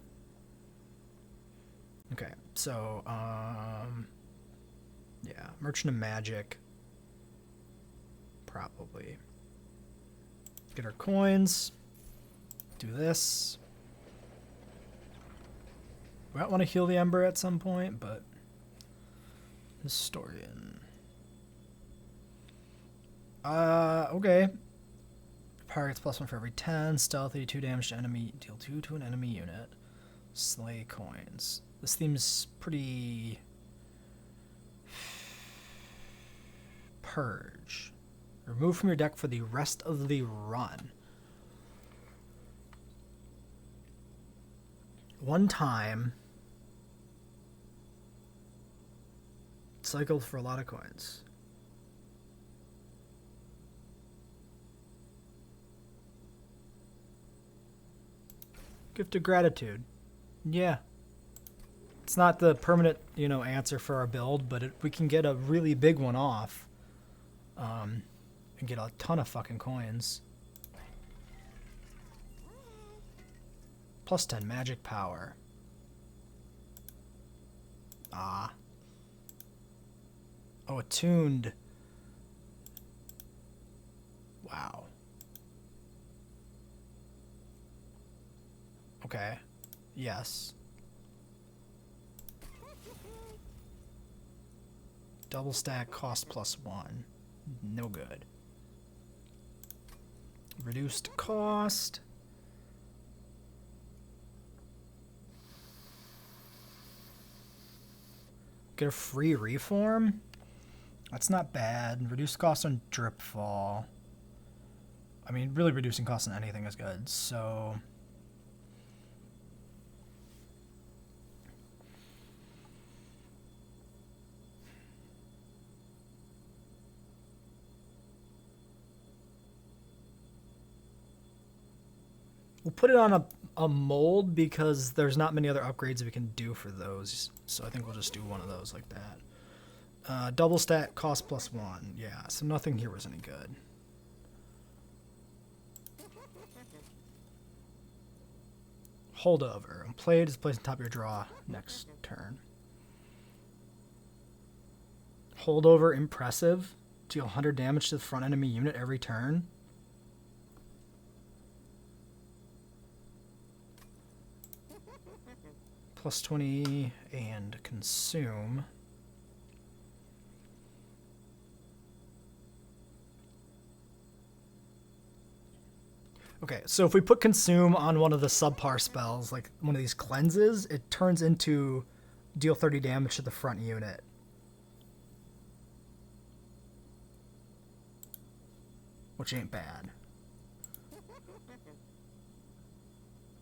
Okay, so yeah, Merchant of Magic. Probably. Get our coins. Do this. We might want to heal the Ember at some point, but... Historian. Okay. Power gets +1 for every 10. Stealthy, 2 damage to enemy. Deal 2 to an enemy unit. Slay coins. This seems pretty... Purge. Remove from your deck for the rest of the run. One time. Cycled for a lot of coins. Gift of Gratitude. Yeah. It's not the permanent, answer for our build, but we can get a really big one off. And get a ton of fucking coins. +10 magic power. Ah. Oh, attuned. Wow. Okay. Yes. Double stack cost +1. No good. Reduced cost. Get a free reform? That's not bad. Reduced cost on drip fall. I mean, really reducing cost on anything is good, so... We'll put it on a mold because there's not many other upgrades we can do for those. So I think we'll just do one of those like that. Double stat, cost +1. Yeah, so nothing here was any good. Holdover. When played, is placed on top of your draw next turn. Holdover, impressive. Deal 100 damage to the front enemy unit every turn. +20 and consume. Okay, so if we put consume on one of the subpar spells, like one of these cleanses, it turns into deal 30 damage to the front unit. Which ain't bad.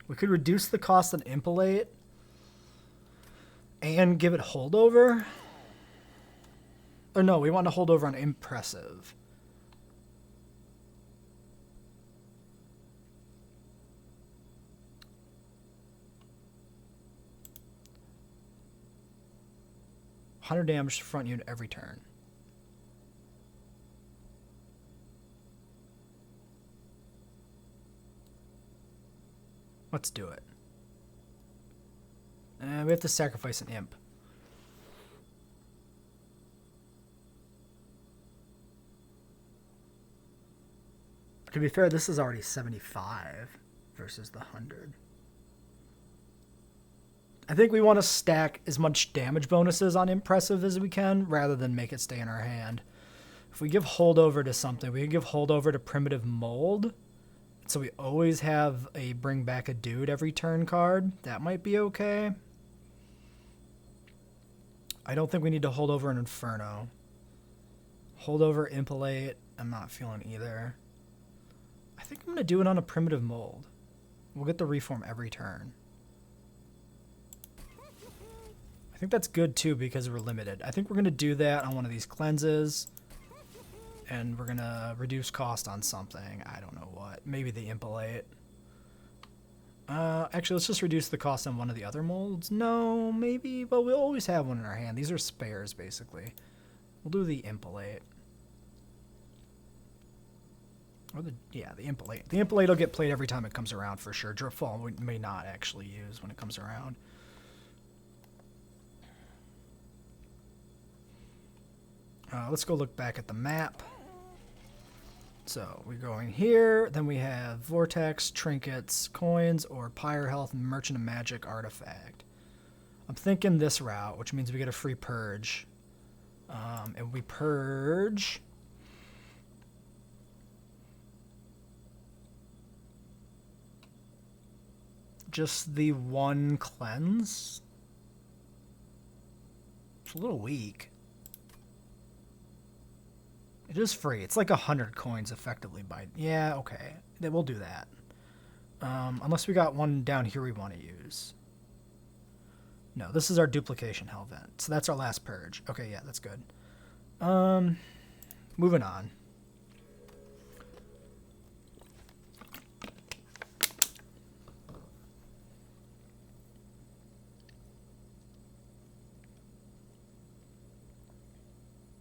We could reduce the cost on Impelate and give it holdover. Or no, we want to hold over on impressive. $100 damage to front unit every turn. Let's do it. We have to sacrifice an imp. To be fair, this is already 75 versus the 100. I think we want to stack as much damage bonuses on impressive as we can rather than make it stay in our hand. If we give holdover to something, we can give holdover to primitive mold. So we always have a bring back a dude every turn card. That might be okay. I don't think we need to hold over an Inferno. Hold over Impelate, I'm not feeling either. I think I'm going to do it on a primitive mold. We'll get the reform every turn. I think that's good too because we're limited. I think we're going to do that on one of these cleanses. And we're going to reduce cost on something. I don't know what. Maybe the Impelate. Actually, let's just reduce the cost on one of the other molds. No, maybe. But we'll always have one in our hand. These are spares, basically. We'll do the Impelate. Or the Impelate. The Impelate will get played every time it comes around for sure. Dripfall we may not actually use when it comes around. Let's go look back at the map. So we're going here, then we have Vortex, Trinkets, Coins, or Pyre Health, Merchant of Magic, Artifact. I'm thinking this route, which means we get a free Purge. And we Purge... just the one cleanse? It's a little weak. It is free. It's like 100 coins effectively by... Yeah, okay. We'll do that. Unless we got one down here we want to use. No, this is our duplication Hellvent. So that's our last purge. Okay, yeah, that's good. Moving on.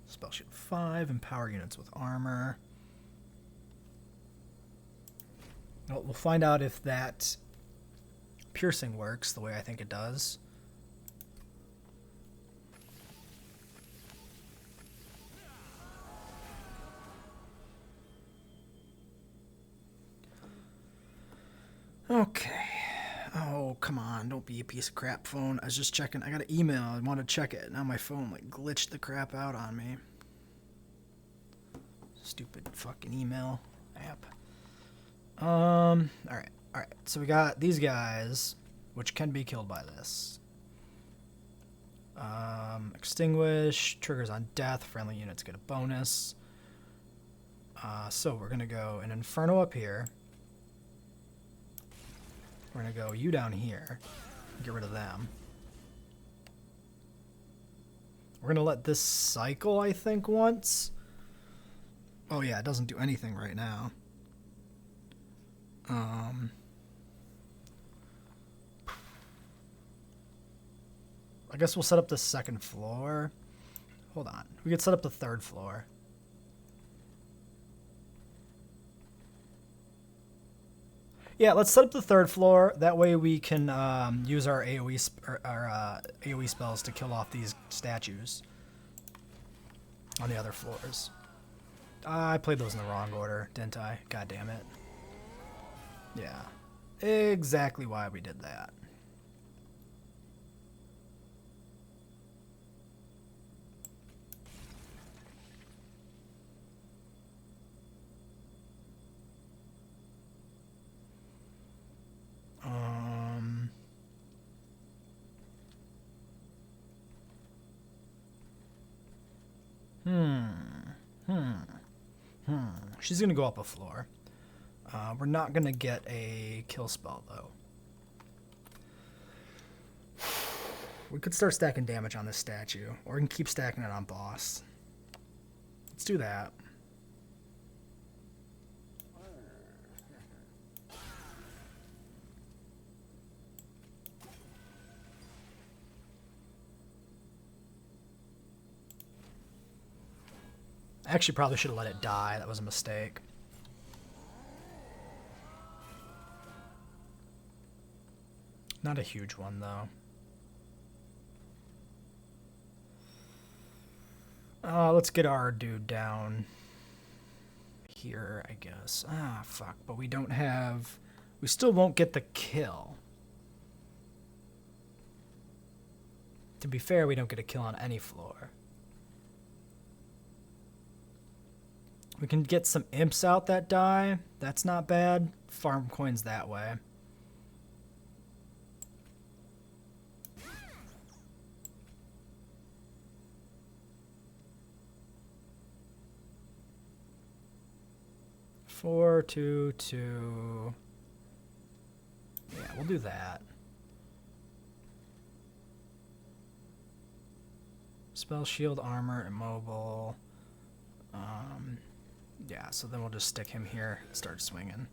Spell shield 5, empower units with armor. Well, we'll find out if that piercing works the way I think it does. Okay. Oh, come on. Don't be a piece of crap phone. I was just checking. I got an email. I want to check it. Now my phone like glitched the crap out on me. Stupid fucking email app. Alright. So we got these guys, which can be killed by this. Extinguish. Triggers on death. Friendly units get a bonus. So we're going to go an Inferno up here. We're going to go you down here. Get rid of them. We're going to let this cycle, I think, once. Oh, yeah, it doesn't do anything right now. I guess we'll set up the second floor. Hold on. We could set up the third floor. Yeah, let's set up the third floor. That way we can use our AoE spells to kill off these statues on the other floors. I played those in the wrong order, didn't I? God damn it. Yeah. Exactly why we did that. She's gonna go up a floor. We're not gonna get a kill spell though. We could start stacking damage on this statue, or we can keep stacking it on boss. Let's do that. I actually probably should have let it die. That was a mistake. Not a huge one, though. Let's get our dude down here, I guess. Ah, fuck. But we don't have... We still won't get the kill. To be fair, we don't get a kill on any floor. We can get some imps out that die. That's not bad. Farm coins that way. Four, two, two. Yeah, we'll do that. Spell, shield, armor, immobile. Yeah, so then we'll just stick him here and start swinging.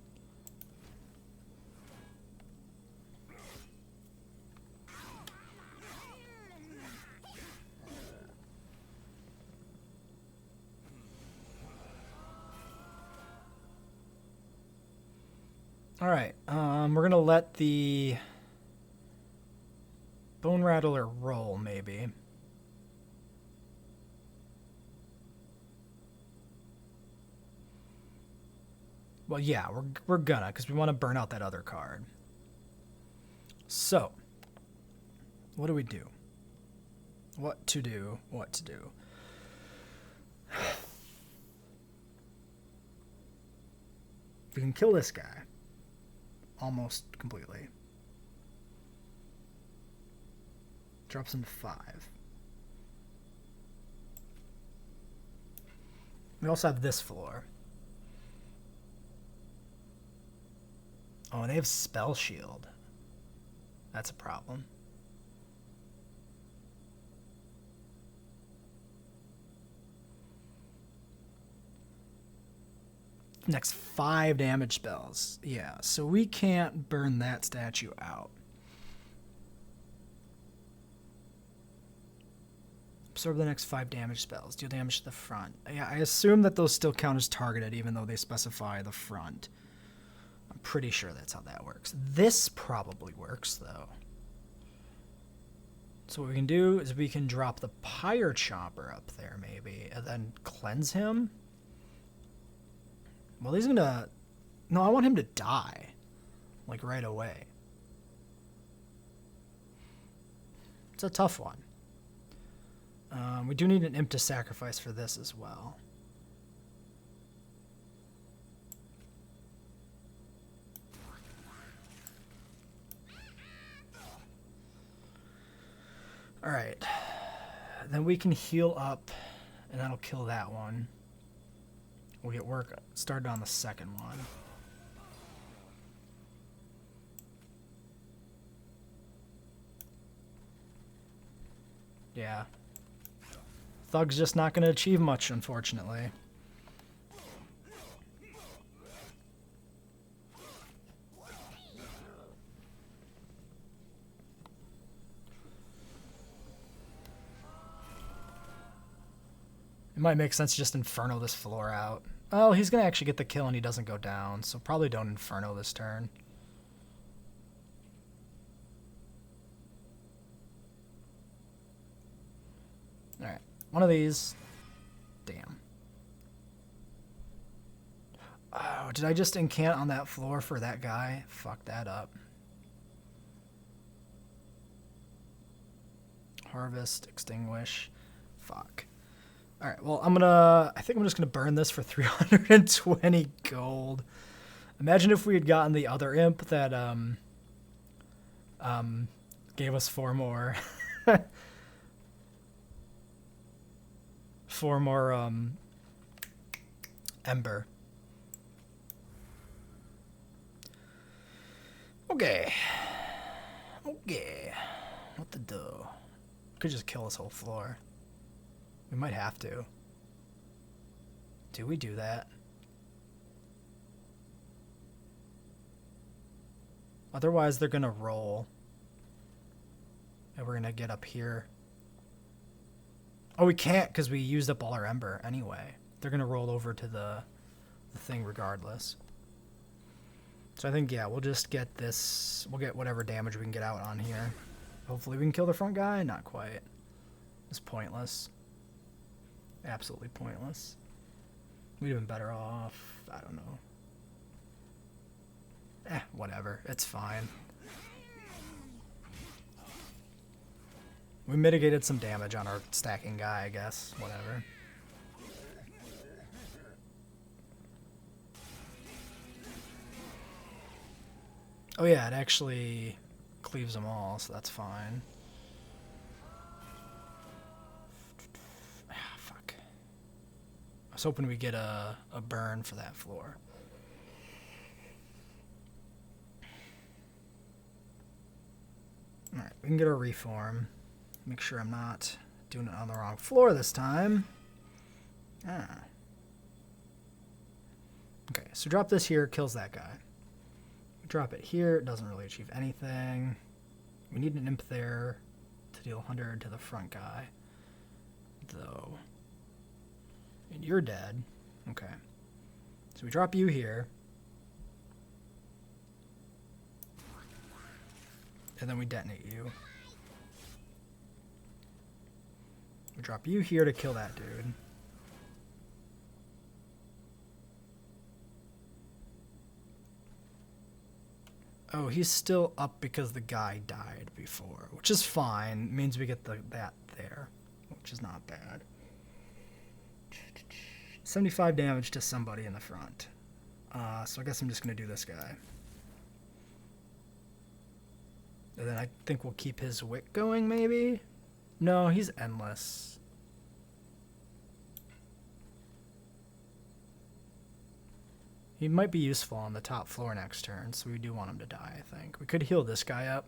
Alright, we're gonna let the Bone Rattler roll, maybe. Well, yeah, we're gonna, because we want to burn out that other card. So, what do we do? What to do? What to do? We can kill this guy. Almost completely. Drops him to 5. We also have this floor. Oh, and they have Spell Shield. That's a problem. Next 5 damage spells. Yeah, so we can't burn that statue out. Absorb the next 5 damage spells. Deal damage to the front. Yeah, I assume that those still count as targeted even though they specify the front. I'm pretty sure that's how that works. This probably works, though. So what we can do is we can drop the Pyre Chomper up there, maybe, and then cleanse him. Well, he's gonna... No, I want him to die. Like, right away. It's a tough one. We do need an imp to sacrifice for this as well. Alright. Then we can heal up, and that'll kill that one. We'll get work started on the second one. Yeah. Thug's just not going to achieve much, unfortunately. might make sense to just Inferno this floor out. Oh, he's going to actually get the kill and he doesn't go down, so probably don't Inferno this turn. Alright, one of these. Damn. Oh, did I just incant on that floor for that guy? Fuck that up. Harvest, extinguish. Fuck. Alright, well, I think I'm just gonna burn this for 320 gold. Imagine if we had gotten the other imp that, gave us 4 more. 4 more, ember. Okay. Okay. What to do? Could just kill this whole floor. We might have to. Do we do that? Otherwise, they're gonna roll. And we're gonna get up here. Oh, we can't because we used up all our ember anyway. They're gonna roll over to the thing regardless. So I think, yeah, we'll just get this. We'll get whatever damage we can get out on here. Hopefully we can kill the front guy. Not quite. It's pointless. Absolutely pointless. We'd have been better off. I don't know. Whatever. It's fine. We mitigated some damage on our stacking guy, I guess. Whatever. Oh yeah, it actually cleaves them all, so that's fine. Ah, fuck. I was hoping we'd get a burn for that floor. Alright, we can get a reform. Make sure I'm not doing it on the wrong floor this time. Ah. Okay, so drop this here, kills that guy. Drop it here, it doesn't really achieve anything. We need an imp there to deal 100 to the front guy, though. And you're dead. Okay. So we drop you here. And then we detonate you. We drop you here to kill that dude. Oh, he's still up because the guy died before, which is fine. It means we get that there, which is not bad. 75 damage to somebody in the front. So I guess I'm just going to do this guy. And then I think we'll keep his wick going, maybe? No, he's endless. He might be useful on the top floor next turn, so we do want him to die, I think. We could heal this guy up.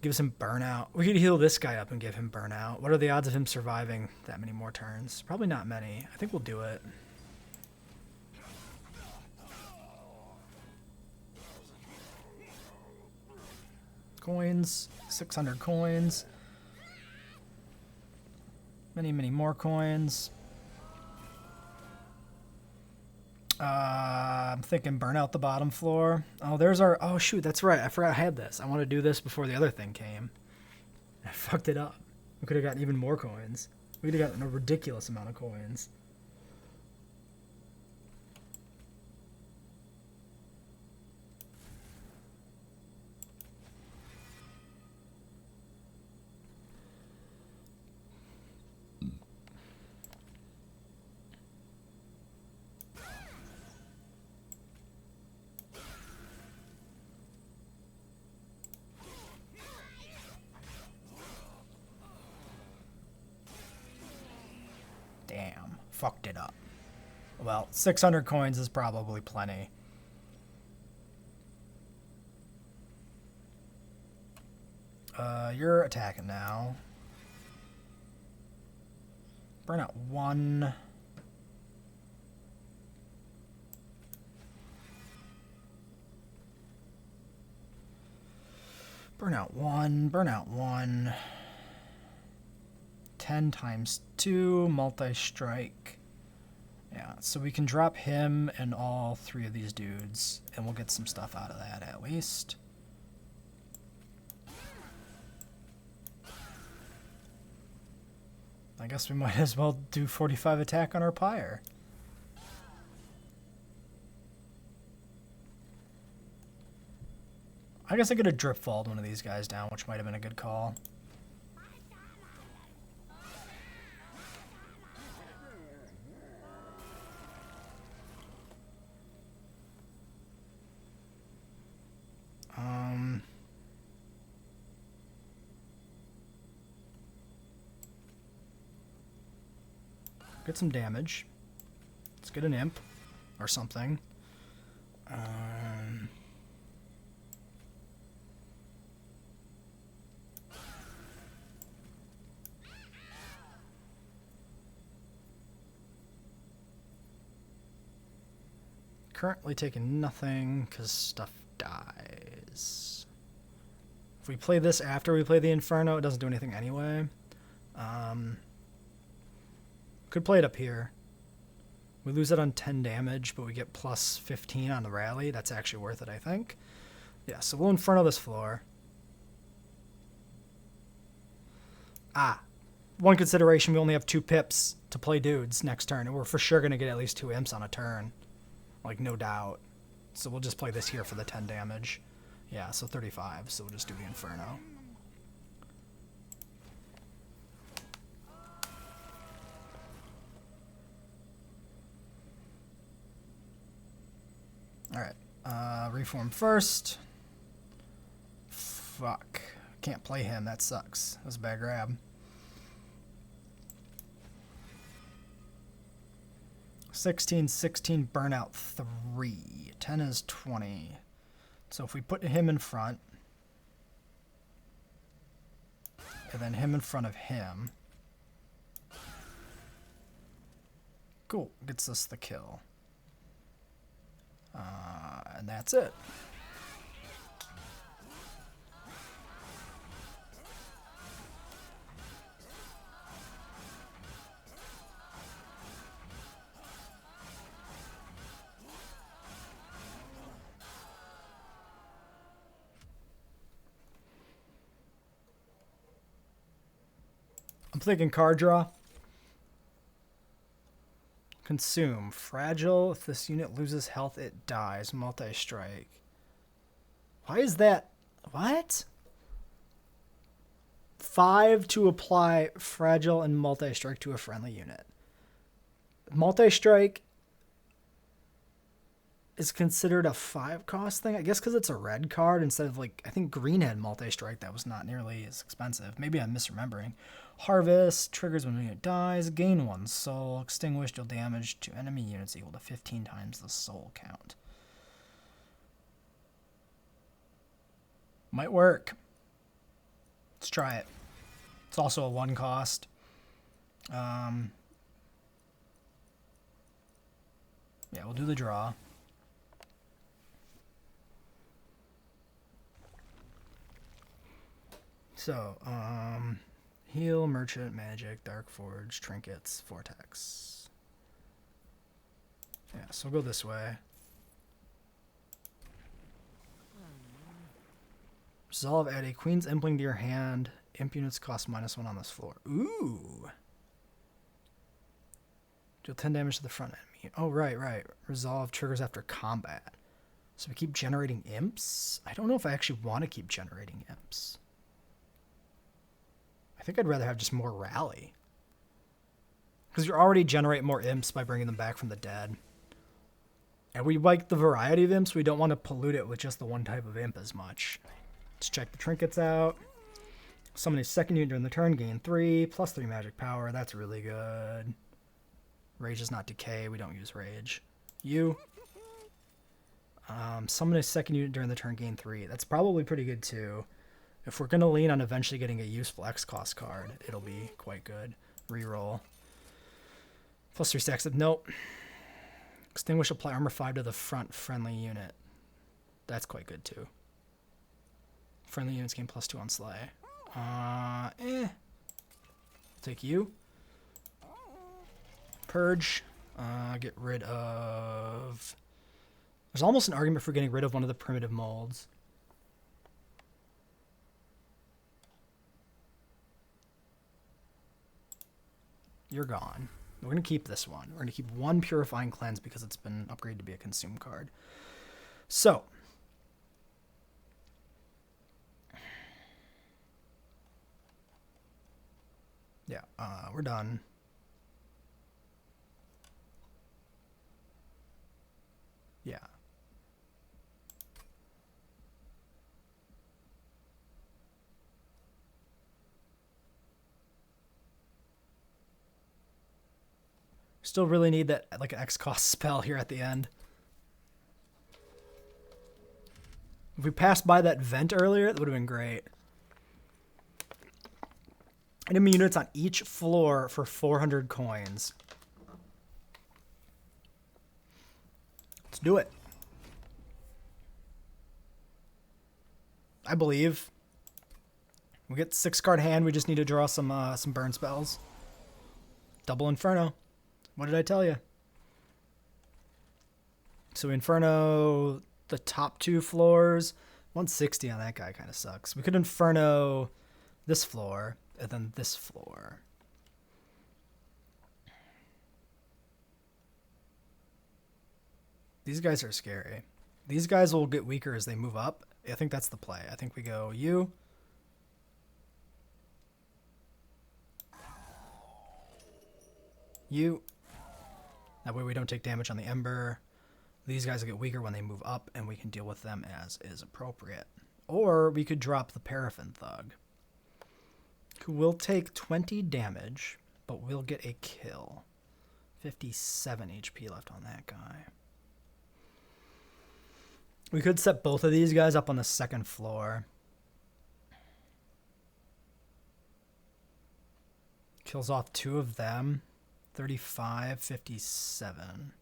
Gives him burnout. We could heal this guy up and give him burnout. What are the odds of him surviving that many more turns? Probably not many. I think we'll do it. Coins. 600 coins. Many, many more coins. I'm thinking burn out the bottom floor. Oh, there's our... Oh, shoot, that's right. I forgot I had this. I want to do this before the other thing came. I fucked it up. We could have gotten even more coins. We could have gotten a ridiculous amount of coins. Damn, fucked it up. Well, 600 coins is probably plenty. You're attacking now. Burn out 1. Burn out 1, burn out 1. 10 times 2, multi-strike. Yeah, so we can drop him and all 3 of these dudes, and we'll get some stuff out of that at least. I guess we might as well do 45 attack on our pyre. I guess I could have dripfalled one of these guys down, which might have been a good call. Get some damage. Let's get an imp or something. Currently taking nothing because stuff dies. If we play this after we play the Inferno, it doesn't do anything anyway. Could play it up here. We lose it on 10 damage, but we get plus 15 on the rally. That's actually worth it, I think. Yeah, so we'll Inferno this floor. One consideration, we only have 2 pips to play dudes next turn, and we're for sure going to get at least 2 imps on a turn. Like, no doubt. So we'll just play this here for the 10 damage. Yeah, so 35, so we'll just do the Inferno. Alright, reform first. Fuck. Can't play him, that sucks. That was a bad grab. 16, 16, burnout 3. 10 is 20. So if we put him in front, and then him in front of him, cool, gets us the kill. And that's it. I'm thinking card draw. Consume. Fragile. If this unit loses health, it dies. Multi-strike. Why is that? What? 5 to apply fragile and multi-strike to a friendly unit. Multi-strike is considered a 5 cost thing. I guess because it's a red card instead of, like, I think green had multi-strike. That was not nearly as expensive. Maybe I'm misremembering. Harvest triggers when a unit dies. Gain 1 soul. Extinguished, deal damage to enemy units equal to 15 times the soul count. Might work. Let's try it. It's also a 1 cost. Yeah, we'll do the draw. So, heal, merchant, magic, dark forge, trinkets, vortex. Yeah, so we'll go this way. Resolve, add a Queen's Impling to your hand. Imp units cost -1 on this floor. Ooh! Deal 10 damage to the front enemy. Oh, right. Resolve triggers after combat. So we keep generating imps? I don't know if I actually want to keep generating imps. I think I'd rather have just more rally. Because you already generate more imps by bringing them back from the dead. And we like the variety of imps. We don't want to pollute it with just the one type of imp as much. Let's check the trinkets out. Summon a second unit during the turn, gain 3, plus 3 magic power. That's really good. Rage does not decay. We don't use rage. Summon a second unit during the turn, gain 3. That's probably pretty good too. If we're going to lean on eventually getting a useful X-cost card, it'll be quite good. Reroll. Plus 3 stacks of... Nope. Extinguish, apply armor 5 to the front friendly unit. That's quite good too. Friendly units gain +2 on slay. Take you. Purge. Get rid of... There's almost an argument for getting rid of one of the primitive molds. You're gone. We're going to keep this one. We're going to keep one Purifying Cleanse because it's been upgraded to be a consume card. So. Yeah, we're done. Yeah. Still really need that, like, an X cost spell here at the end. If we passed by that vent earlier, that would have been great. Enemy units on each floor for 400 coins. Let's do it. I believe. We get 6-card hand. We just need to draw some burn spells. Double Inferno. What did I tell you? So Inferno, the top 2 floors. 160 on that guy kind of sucks. We could Inferno this floor and then this floor. These guys are scary. These guys will get weaker as they move up. I think that's the play. I think we go you. You. That way we don't take damage on the Ember. These guys will get weaker when they move up, and we can deal with them as is appropriate. Or we could drop the Paraffin Thug, who will take 20 damage, but will get a kill. 57 HP left on that guy. We could set both of these guys up on the 2nd floor. Kills off 2 of them. 35, 57.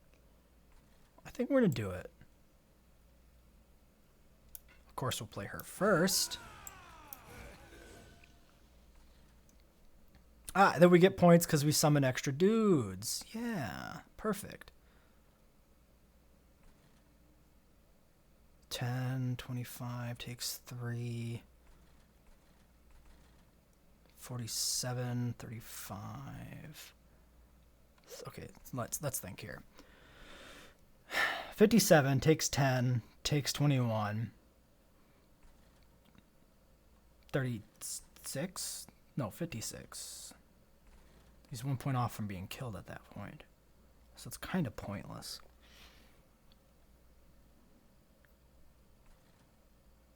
I think we're going to do it. Of course, we'll play her first. Then we get points because we summon extra dudes. Yeah, perfect. 10, 25, takes 3. 47, 35. Okay, let's think here. 57 takes 10, takes 21. 36? No, 56. He's 1 point off from being killed at that point. So it's kind of pointless.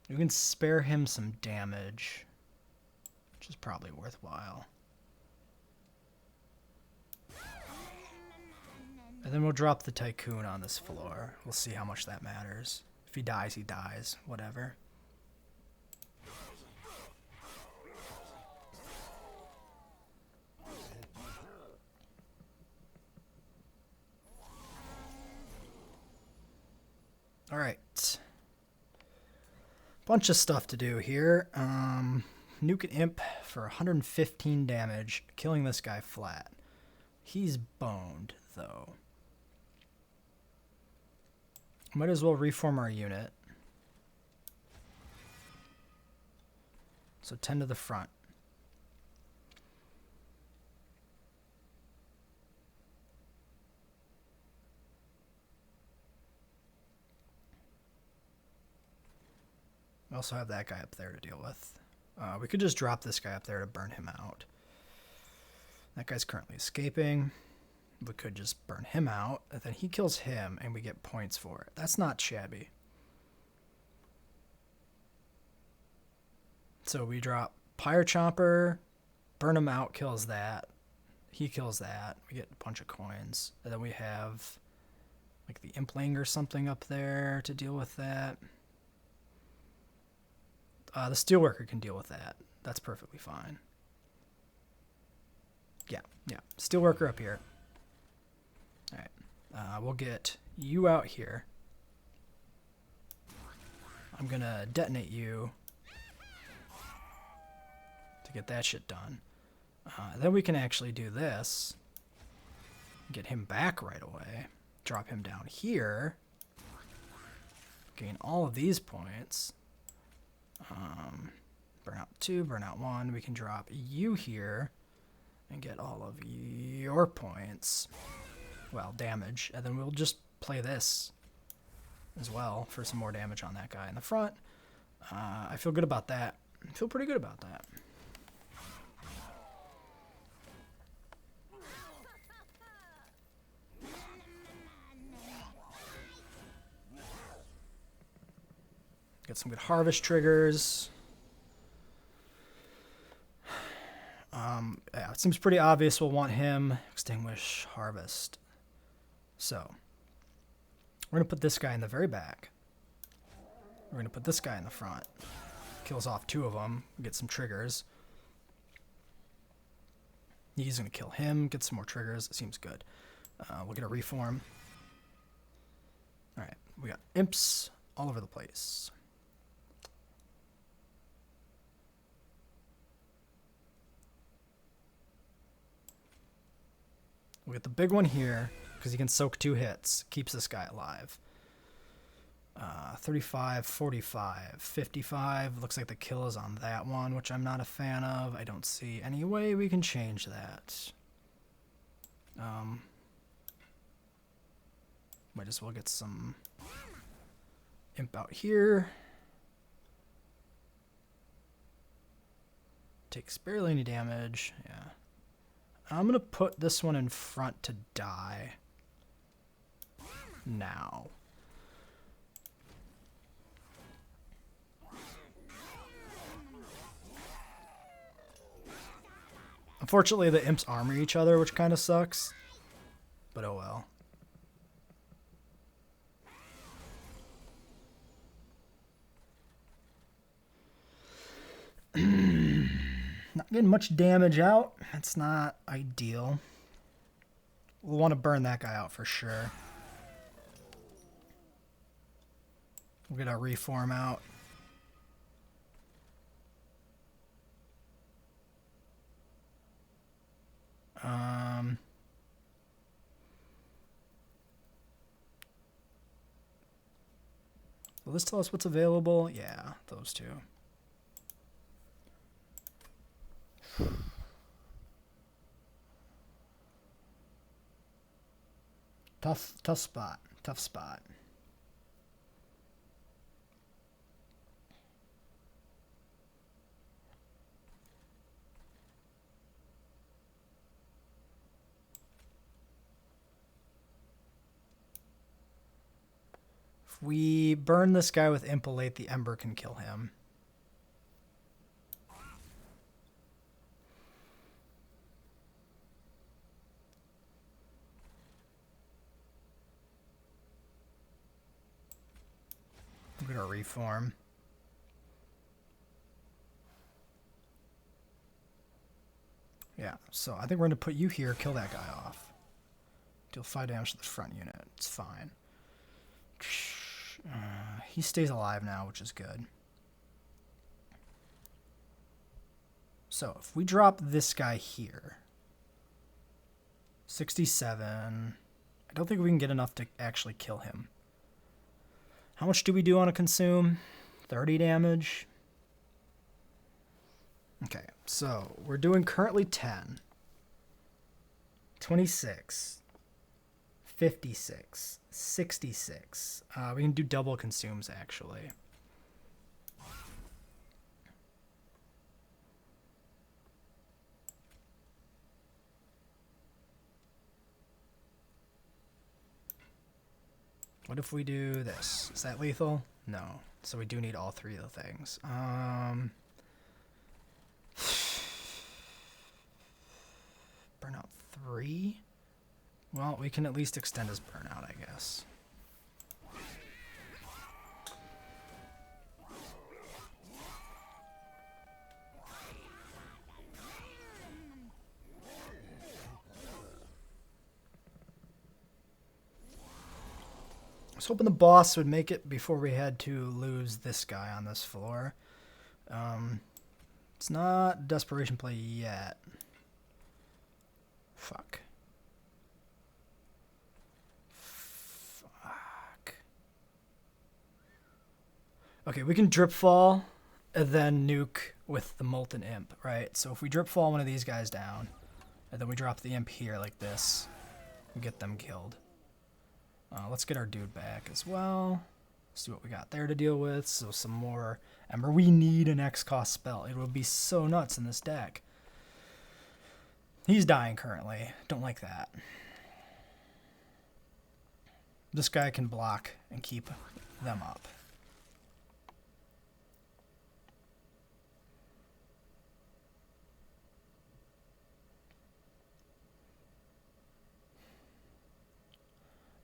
We can spare him some damage, which is probably worthwhile. And then we'll drop the Tycoon on this floor. We'll see how much that matters. If he dies, he dies. Whatever. Alright. Bunch of stuff to do here. Nuke an Imp for 115 damage, killing this guy flat. He's boned, though. Might as well reform our unit. So 10 to the front. We also have that guy up there to deal with. We could just drop this guy up there to burn him out. That guy's currently escaping. We could just burn him out, and then he kills him, and we get points for it. That's not shabby. So we drop Pyre Chomper, burn him out, kills that. He kills that. We get a bunch of coins. And then we have like the Impling or something up there to deal with that. The Steelworker can deal with that. That's perfectly fine. Yeah. Steelworker up here. All right. We'll get you out here. I'm going to detonate you to get that shit done. Then we can actually do this. Get him back right away. Drop him down here. Gain all of these points. Burn out 2, burn out 1. We can drop you here and get all of your points. Well, damage. And then we'll just play this as well for some more damage on that guy in the front. I feel good about that. I feel pretty good about that. Get some good harvest triggers. Yeah, it seems pretty obvious we'll want him. Extinguish, harvest. So, we're going to put this guy in the very back. We're going to put this guy in the front. Kills off 2 of them. Get some triggers. He's going to kill him. Get some more triggers. It seems good. We'll get a reform. Alright, we got imps all over the place. We'll get the big one here, because he can soak 2 hits. Keeps this guy alive. 35, 45, 55. Looks like the kill is on that one, which I'm not a fan of. I don't see any way we can change that. Might as well get some imp out here. Takes barely any damage. Yeah. I'm going to put this one in front to die now. Unfortunately, the imps armor each other, which kind of sucks. But oh well. Not getting much damage out. That's not ideal. We'll want to burn that guy out for sure. We'll get our reform out. Will this tell us what's available? Yeah, those 2. Tough spot. Tough spot. If we burn this guy with Impalate, the Ember can kill him. We're going to reform. Yeah, so I think we're going to put you here, kill that guy off. Deal 5 damage to the front unit. It's fine. He stays alive now, which is good. So if we drop this guy here, 67, I don't think we can get enough to actually kill him. How much do we do on a consume? 30 damage. Okay, so we're doing currently 10, 26, 56, 66. We can do double consumes actually. What if we do this? Is that lethal? No. So we do need all 3 of the things. Burnout 3? Well, we can at least extend his burnout, I guess. I was hoping the boss would make it before we had to lose this guy on this floor. It's not desperation play yet. Fuck. Okay, we can drip fall and then nuke with the Molten Imp, right? So if we drip fall one of these guys down, and then we drop the imp here like this, we get them killed. Let's get our dude back as well. See what we got there to deal with. So some more Ember. We need an X cost spell. It would be so nuts in this deck. He's dying currently. Don't like that. This guy can block and keep them up.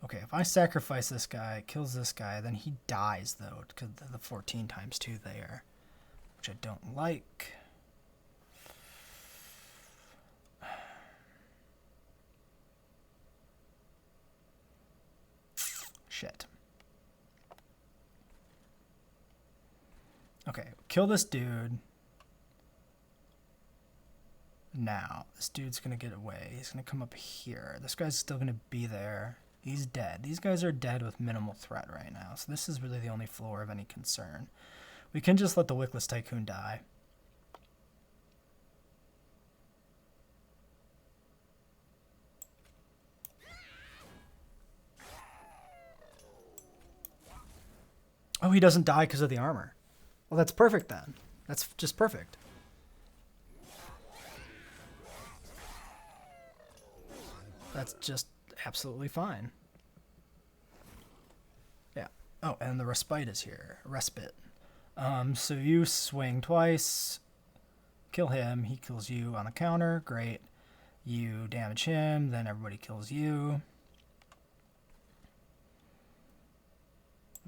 Okay, if I sacrifice this guy, kills this guy, then he dies, though, because the 14 times 2 there, which I don't like. Shit. Okay, kill this dude. Now, this dude's going to get away. He's going to come up here. This guy's still going to be there. He's dead. These guys are dead with minimal threat right now, so this is really the only floor of any concern. We can just let the Wickless Tycoon die. Oh, he doesn't die because of the armor. Well, that's perfect then. That's just perfect. That's just absolutely fine. Yeah. Oh, and the respite is here. Respite. So you swing twice, kill him, he kills you on the counter, great. You damage him, then everybody kills you.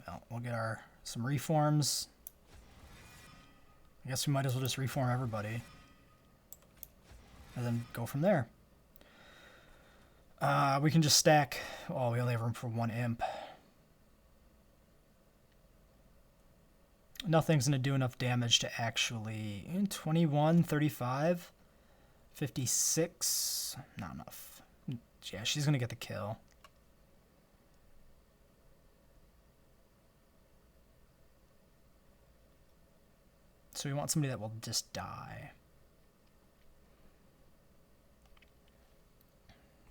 Well, we'll get some reforms. I guess we might as well just reform everybody. And then go from there. We can just stack. Oh, we only have room for one imp. Nothing's going to do enough damage to actually... 21, 35, 56. Not enough. Yeah, she's going to get the kill. So we want somebody that will just die.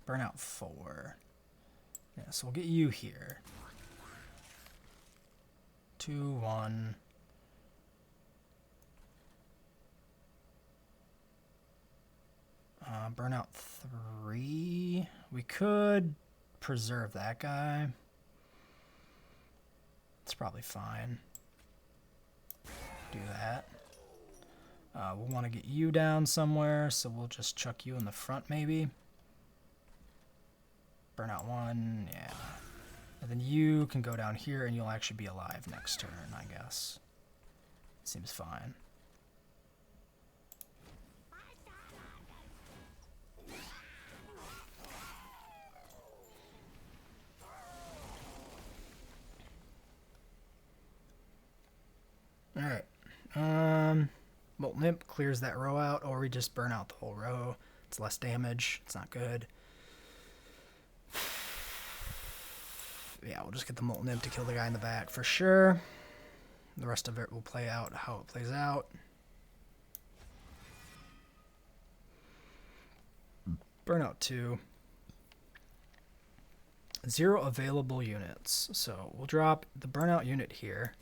Burnout 4. Yeah, so we'll get you here. 2, 1. Burnout 3. We could preserve that guy. It's probably fine. Do that. We'll want to get you down somewhere, so we'll just chuck you in the front maybe. Burnout 1, yeah. And then you can go down here and you'll actually be alive next turn, I guess. Seems fine. Alright. Molten Imp clears that row out, or we just burn out the whole row. It's less damage. It's not good. Yeah, we'll just get the Molten Imp to kill the guy in the back for sure. The rest of it will play out how it plays out. Burnout 2. 0 available units. So we'll drop the Burnout unit here.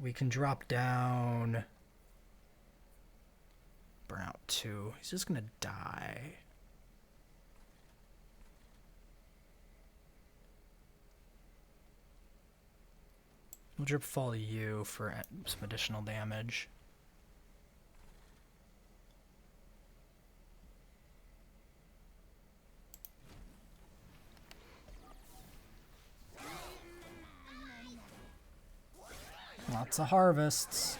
We can drop down Burnout 2. He's just going to die. We'll drip fall you for some additional damage. Lots of harvests.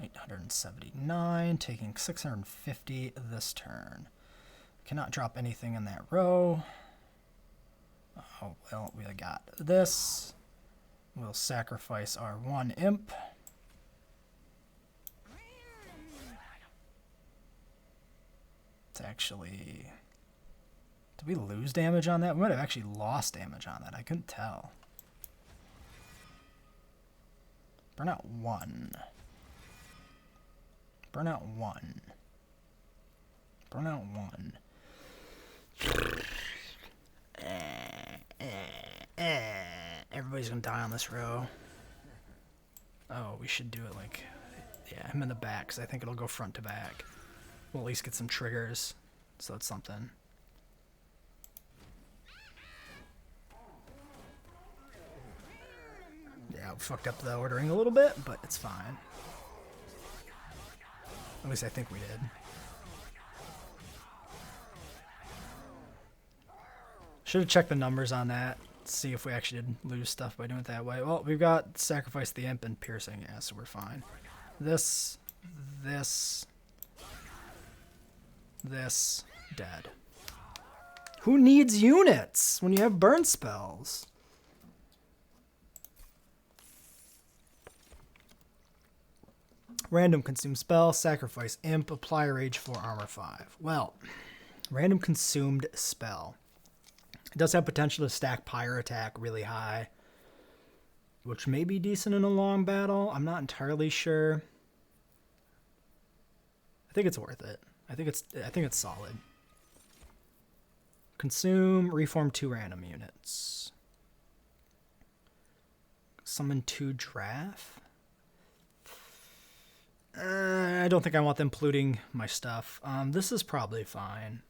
$879, taking 650 this turn. Cannot drop anything in that row. Oh, well, we got this. We'll sacrifice our one imp. It's actually... Did we lose damage on that? We might have actually lost damage on that. I couldn't tell. Burnout 1. Burnout 1. Burnout 1. Everybody's gonna die on this row. Oh, we should do it like... Yeah, him in the back, because I think it'll go front to back. We'll at least get some triggers, so it's something. Yeah, we fucked up the ordering a little bit, but it's fine. At least I think we did. Should have checked the numbers on that. See if we actually did lose stuff by doing it that way. Well, we've got Sacrifice the Imp and Piercing, yeah, so we're fine. This, dead. Who needs units when you have burn spells? Random consume spell, sacrifice imp, apply rage 4, armor 5. Well, random consumed spell. It does have potential to stack pyre attack really high, which may be decent in a long battle. I'm not entirely sure. I think it's worth it. I think it's solid. Consume, reform 2 random units. Summon 2 draft. I don't think I want them polluting my stuff. This is probably fine.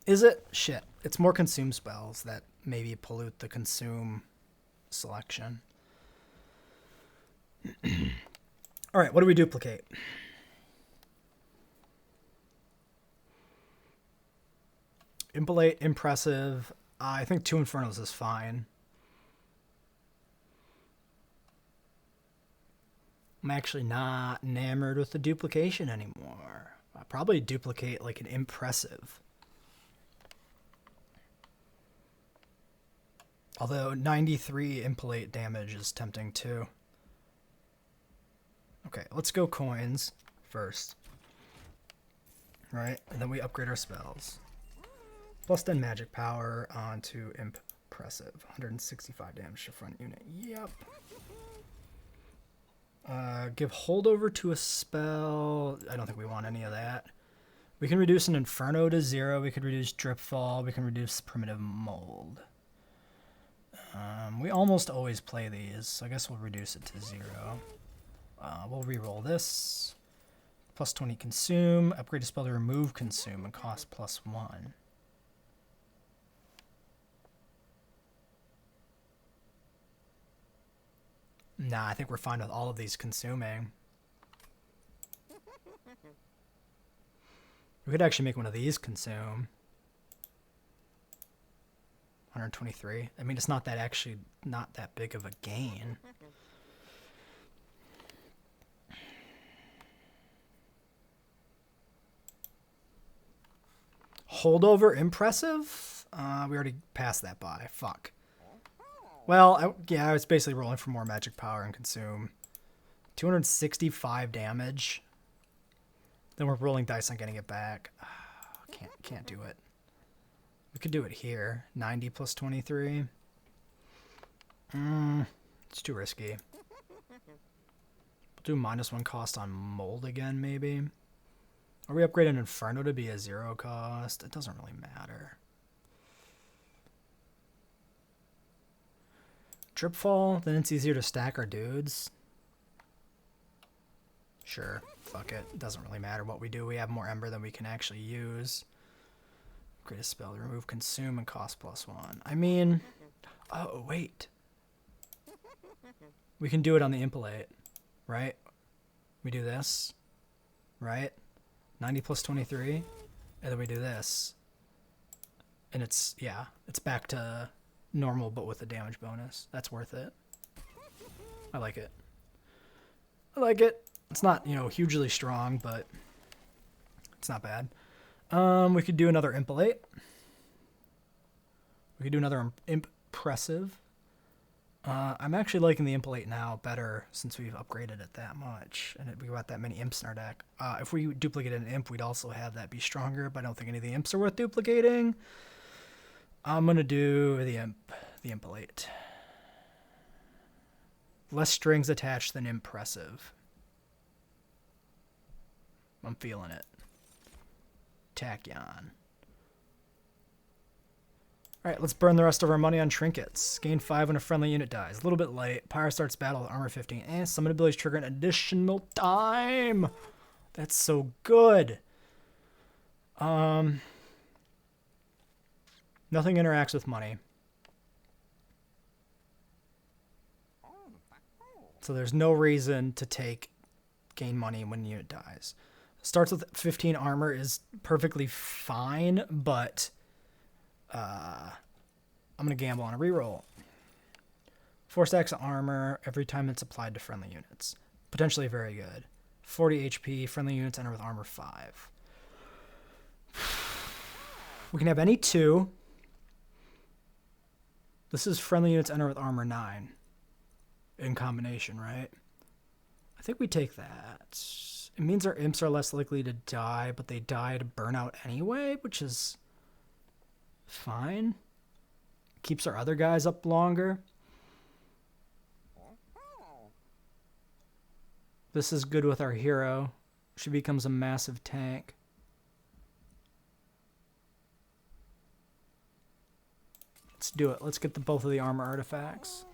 Is it? Shit. It's more consume spells that maybe pollute the consume selection. Alright, what do we duplicate? Impalate, impressive. I think 2 Infernos is fine. I'm actually not enamored with the duplication anymore. I'll probably duplicate like an impressive. Although 93 impalate damage is tempting too. Okay, let's go coins first. Right, and then we upgrade our spells. Plus 10 magic power onto impressive. 165 damage to front unit. Yep. Give holdover to a spell. I don't think we want any of that. We can reduce an Inferno to 0. We could reduce Dripfall. We can reduce Primitive Mold. We almost always play these, so I guess we'll reduce it to 0. We'll reroll this. Plus 20 consume. Upgrade a spell to remove consume and cost +1. Nah, I think we're fine with all of these consuming. We could actually make one of these consume. 123. I mean, it's not that big of a gain. Holdover impressive? We already passed that by. Fuck. Well, yeah, I was basically rolling for more magic power and consume. 265 damage. Then we're rolling dice on getting it back. Can't do it. We could do it here. 90 plus 23. It's too risky. We'll do -1 cost on mold again, maybe. Or we upgrade an Inferno to be a 0 cost. It doesn't really matter. Dripfall, then it's easier to stack our dudes. Sure, fuck it. It doesn't really matter what we do. We have more Ember than we can actually use. Upgrade a spell to remove consume and cost +1. I mean, oh, wait. We can do it on the Impalate, right? We do this, right? 90 plus 23, and then we do this. And it's, yeah, it's back to normal, but with a damage bonus. That's worth it. I like it. I like it. It's not, hugely strong, but it's not bad. We could do another Impalate. We could do another Impressive. I'm actually liking the Impalate now better since we've upgraded it that much, and we got that many imps in our deck. If we duplicate an imp, we'd also have that be stronger, but I don't think any of the imps are worth duplicating. I'm going to do the Impalate. Less strings attached than impressive. I'm feeling it. Tachyon. Alright, let's burn the rest of our money on trinkets. Gain 5 when a friendly unit dies. A little bit light. Pyre starts battle with armor 15. And summon abilities trigger an additional time. That's so good. Nothing interacts with money. So there's no reason to gain money when the unit dies. Starts with 15 armor is perfectly fine, but I'm going to gamble on a reroll. 4 stacks of armor every time it's applied to friendly units. Potentially very good. 40 HP, friendly units enter with armor 5. We can have any 2. This is friendly units enter with armor 9. In combination, right? I think we take that. It means our imps are less likely to die, but they die to burnout anyway, which is fine. Keeps our other guys up longer. This is good with our hero. She becomes a massive tank. Let's do it. Let's get both of the armor artifacts.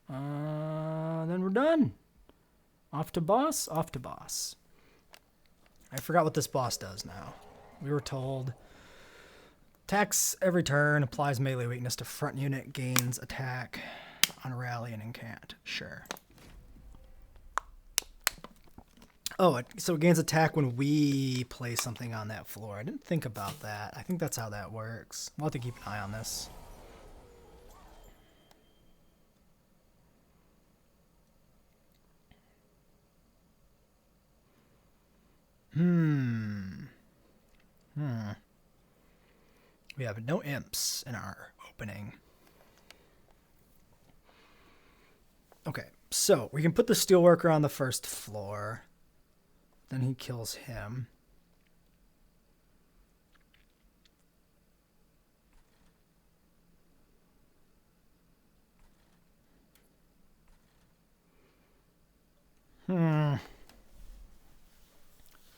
Then we're done. Off to boss, off to boss. I forgot what this boss does now. We were told attacks every turn, applies melee weakness to front unit, gains attack on rally and incant. Sure. Oh, so it gains attack when we place something on that floor. I didn't think about that. I think that's how that works. We'll have to keep an eye on this. We have no imps in our opening. Okay, so we can put the steelworker on the first floor. Then he kills him.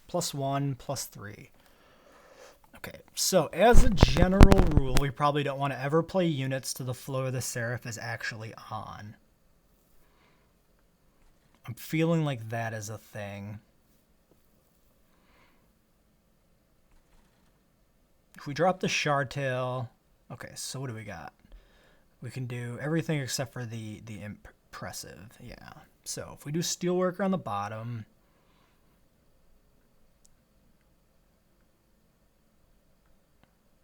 +1, +3. Okay, so as a general rule, we probably don't want to ever play units to the floor the Seraph is actually on. I'm feeling like that is a thing. If we drop the Shardtail... Okay, so what do we got? We can do everything except for the impressive. Yeah. So if we do Steelworker on the bottom...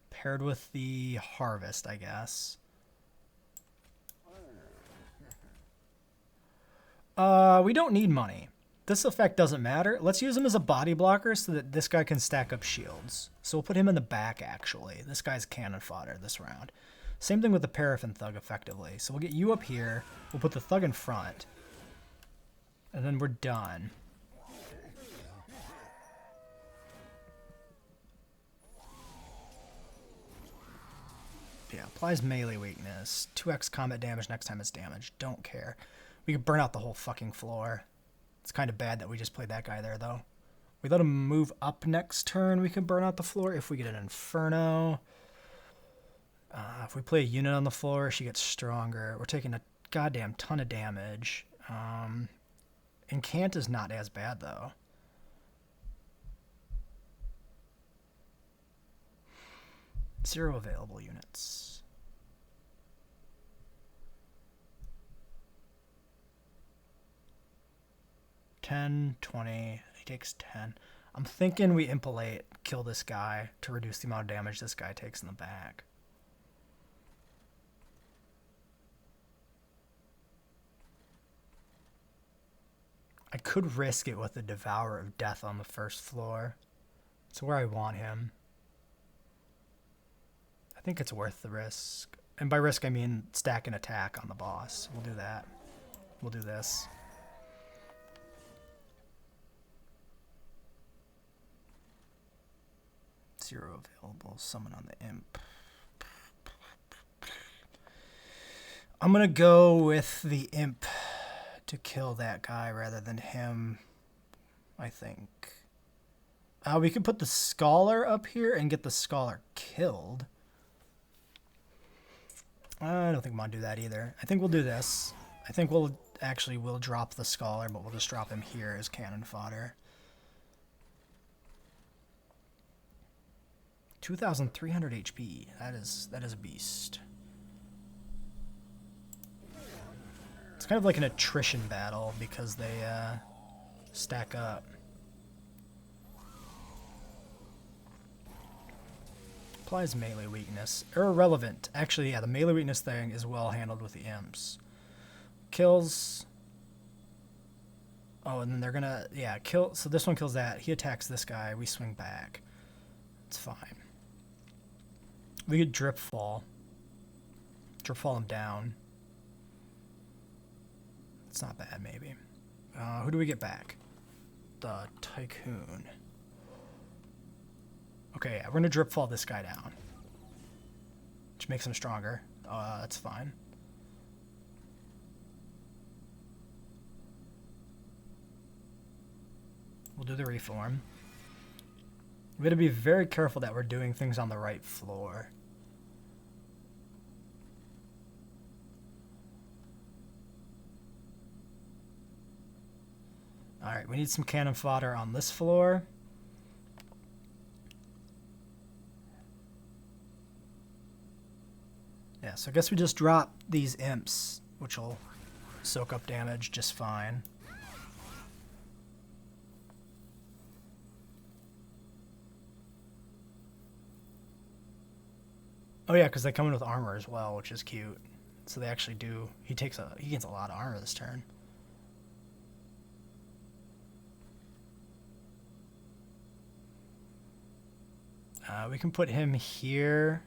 paired with the Harvest, I guess. We don't need money. This effect doesn't matter. Let's use him as a body blocker so that this guy can stack up shields. So we'll put him in the back, actually. This guy's cannon fodder this round. Same thing with the Paraffin Thug, effectively. So we'll get you up here. We'll put the Thug in front. And then we're done. Yeah, applies melee weakness. 2x combat damage next time it's damaged. Don't care. We could burn out the whole fucking floor. It's kind of bad that we just played that guy there, though. We let him move up next turn. We can burn out the floor if we get an Inferno. If we play a unit on the floor, she gets stronger. We're taking a goddamn ton of damage. Incant is not as bad, though. Zero available units. $10, $20. He takes 10. I'm thinking we Impalate, kill this guy to reduce the amount of damage this guy takes in the back. I could risk it with the Devourer of Death on the first floor. It's where I want him. I think it's worth the risk. And by risk, I mean stack and attack on the boss. We'll do that. We'll do this. Zero available. Summon on the imp. I'm going to go with the imp to kill that guy rather than him, I think. We could put the scholar up here and get the scholar killed. I don't think I'm going to do that either. I think we'll do this. I think we'll drop the scholar, but we'll just drop him here as cannon fodder. 2,300 HP. That is a beast. It's kind of like an attrition battle because they stack up. Applies melee weakness. Irrelevant. Actually, yeah, the melee weakness thing is well handled with the imps. Kills. Oh, and then they're gonna, yeah, kill. So this one kills that. He attacks this guy. We swing back. It's fine. We could drip fall. Drip fall him down. It's not bad, maybe. Who do we get back? The Tycoon. Okay, yeah, we're gonna drip fall this guy down, which makes him stronger. That's fine. We'll do the reform. We gotta be very careful that we're doing things on the right floor. Alright, we need some cannon fodder on this floor. Yeah, so I guess we just drop these imps, which will soak up damage just fine. Oh yeah, because they come in with armor as well, which is cute. So they actually do. He gains a lot of armor this turn. We can put him here.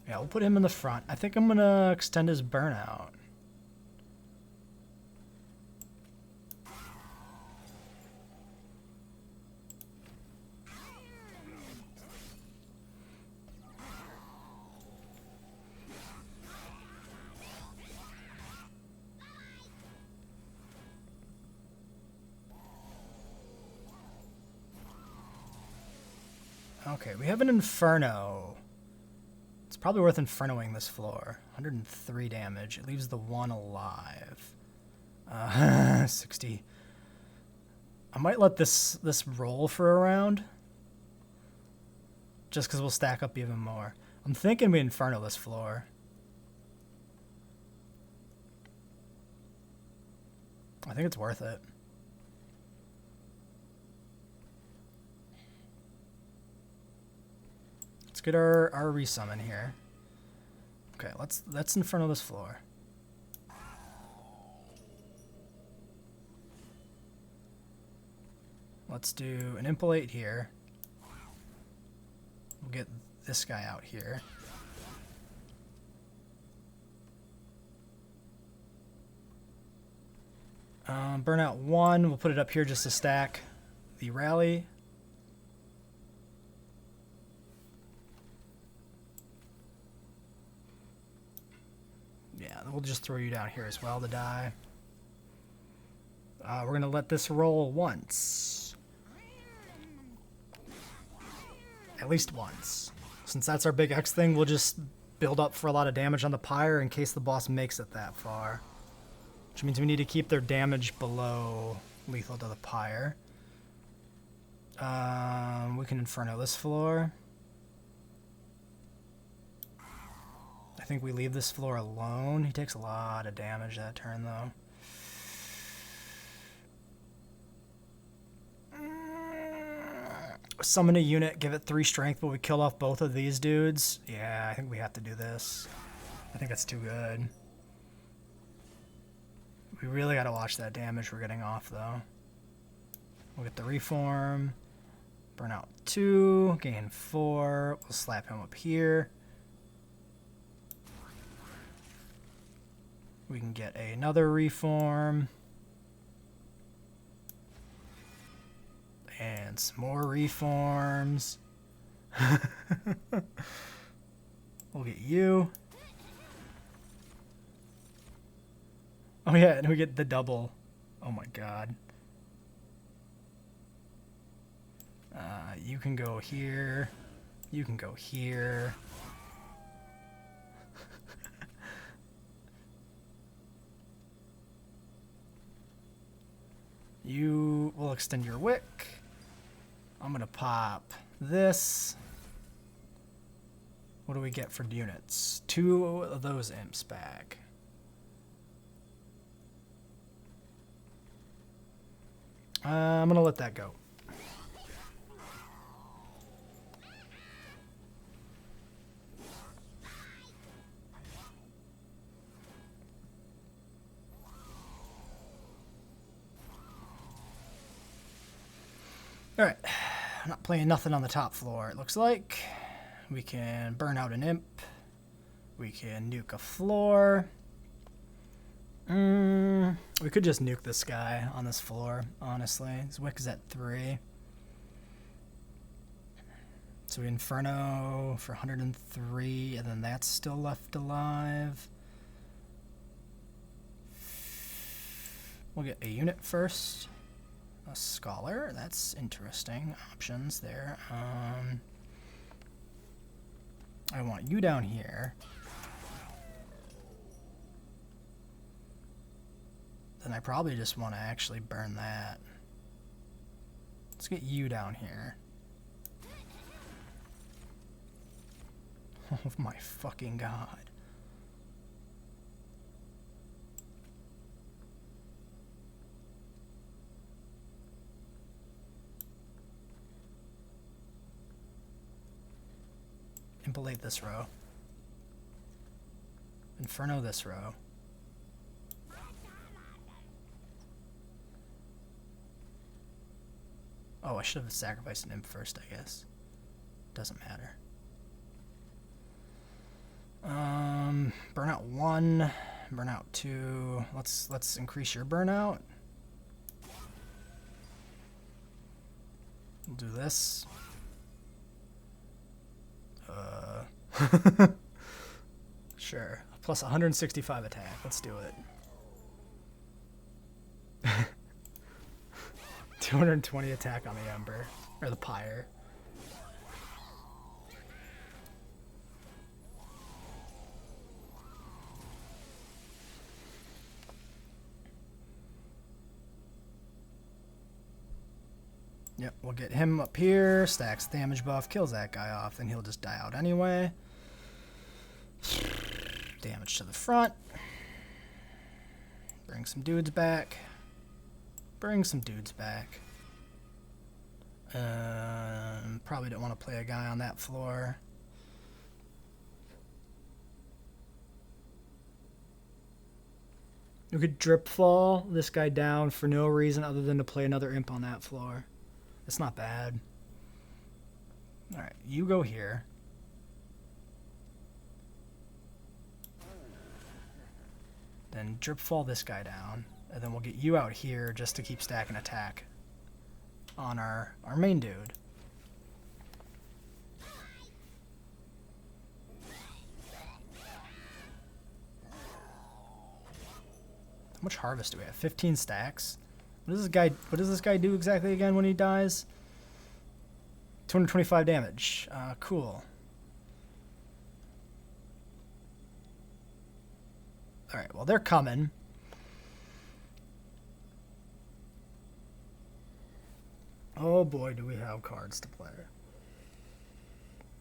Yeah, we'll put him in the front. I think I'm going to extend his burnout. Okay, we have an Inferno. It's probably worth Infernoing this floor. 103 damage. It leaves the one alive. 60. I might let this roll for a round. Just because we'll stack up even more. I'm thinking we Inferno this floor. I think it's worth it. Let's get our resummon here. Okay, let's Inferno this floor. Let's do an Impalate here. We'll get this guy out here. Burnout 1, we'll put it up here just to stack the rally. Yeah, we'll just throw you down here as well to die. We're going to let this roll once. At least once. Since that's our big X thing, we'll just build up for a lot of damage on the pyre in case the boss makes it that far. Which means we need to keep their damage below lethal to the pyre. We can Inferno this floor. I think we leave this floor alone. He takes a lot of damage that turn, though. Summon a unit, give it 3 strength, but we kill off both of these dudes. Yeah, I think we have to do this. I think that's too good. We really got to watch that damage we're getting off, though. We'll get the reform. Burn out 2. Gain 4. We'll slap him up here. We can get another reform. And some more reforms. We'll get you. Oh yeah, and we get the double. Oh my god. You can go here. You can go here. You will extend your wick. I'm gonna pop this. What do we get for units? 2 of those imps back. I'm gonna let that go. Alright, I'm not playing nothing on the top floor, it looks like. We can burn out an imp. We can nuke a floor. We could just nuke this guy on this floor, honestly. His wick is at 3. So we Inferno for 103, and then that's still left alive. We'll get a unit first. A Scholar, that's interesting. Options there. I want you down here. Then I probably just want to actually burn that. Let's get you down here. Oh my fucking god. Impalate this row. Inferno this row. Oh, I should have sacrificed an imp first, I guess. Doesn't matter. Burnout 1, burnout 2. Let's increase your burnout. We'll do this. Sure. Plus 165 attack. Let's do it. 220 attack on the Ember. Or the Pyre. Yep, we'll get him up here, stacks damage buff, kills that guy off, then he'll just die out anyway. Damage to the front. Bring some dudes back. Bring some dudes back. Probably don't want to play a guy on that floor. You could drip fall this guy down for no reason other than to play another imp on that floor. It's not bad. Alright, you go here. Then drip fall this guy down. And then we'll get you out here just to keep stacking attack on our main dude. How much harvest do we have? 15 stacks? What does this guy do exactly again when he dies? 225 damage. Cool. Alright, well they're coming. Oh boy, do we have cards to play.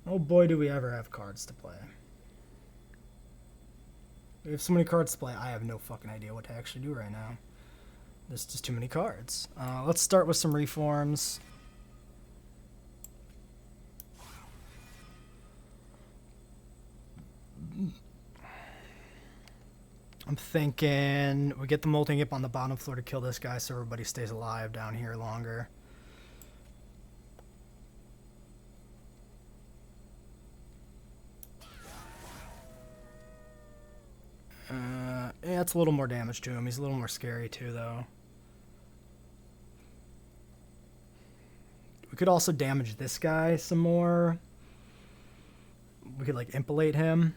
Oh boy, do we ever have cards to play. We have so many cards to play, I have no fucking idea what to actually do right now. There's just too many cards. Let's start with some reforms. I'm thinking we get the Molting Imp on the bottom floor to kill this guy so everybody stays alive down here longer. Yeah, it's a little more damage to him. He's a little more scary too, though. We could also damage this guy some more. We could, like, impalate him.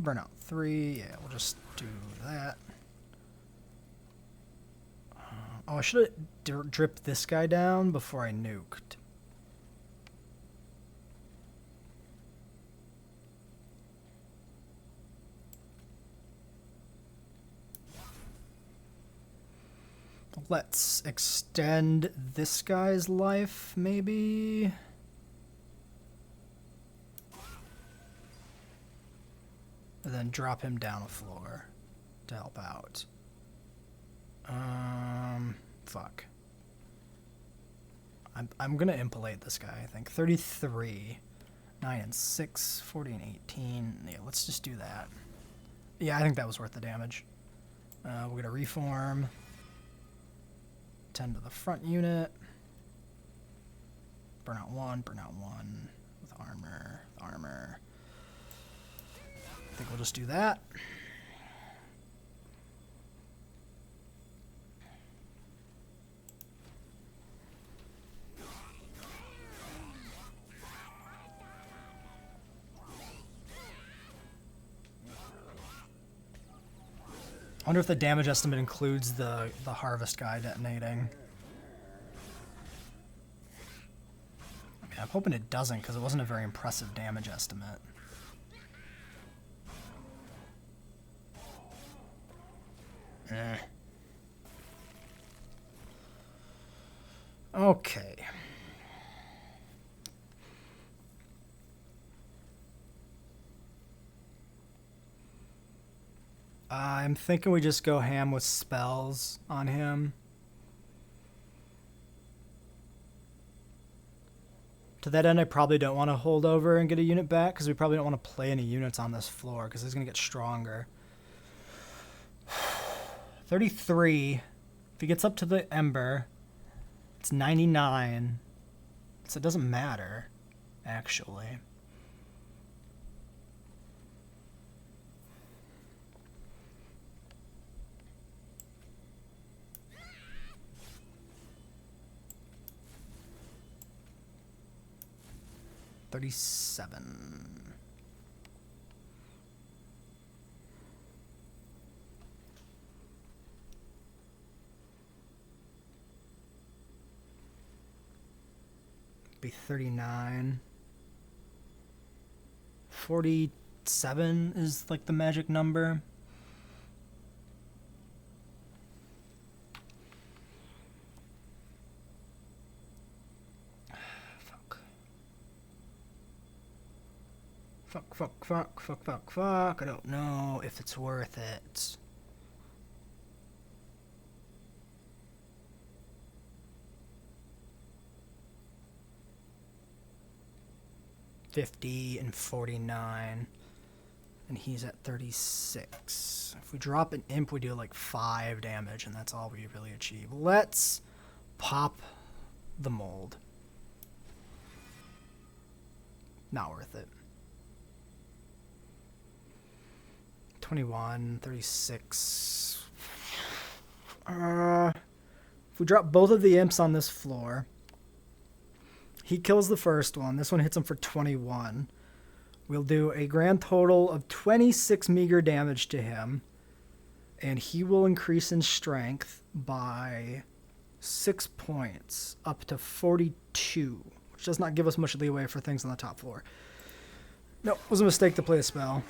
Burnout 3. Yeah, we'll just do that. Oh, I should have dripped this guy down before I nuked. Let's extend this guy's life, maybe. And then drop him down a floor to help out. Fuck. I'm gonna impalate this guy, I think. 33. 9 and 6. 40 and 18. Yeah, let's just do that. Yeah, I think that was worth the damage. We're gonna reform. 10 to the front unit. Burnout 1 with armor. I think we'll just do that. I wonder if the damage estimate includes the harvest guy detonating. I mean, I'm hoping it doesn't, because it wasn't a very impressive damage estimate. Okay. I'm thinking we just go ham with spells on him. To that end, I probably don't want to hold over and get a unit back, because we probably don't want to play any units on this floor, because it's going to get stronger. 33. If he gets up to the Ember, it's 99. So it doesn't matter, actually. $37. Be 39. 47 is like the magic number. Fuck. I don't know if it's worth it. $50 and $49. And he's at 36. If we drop an imp, we do like 5 damage, and that's all we really achieve. Let's pop the mold. Not worth it. 21, 36. If we drop both of the imps on this floor, he kills the first one. This one hits him for 21. We'll do a grand total of 26 meager damage to him, and he will increase in strength by 6 points, up to 42, which does not give us much leeway for things on the top floor. No, it was a mistake to play a spell.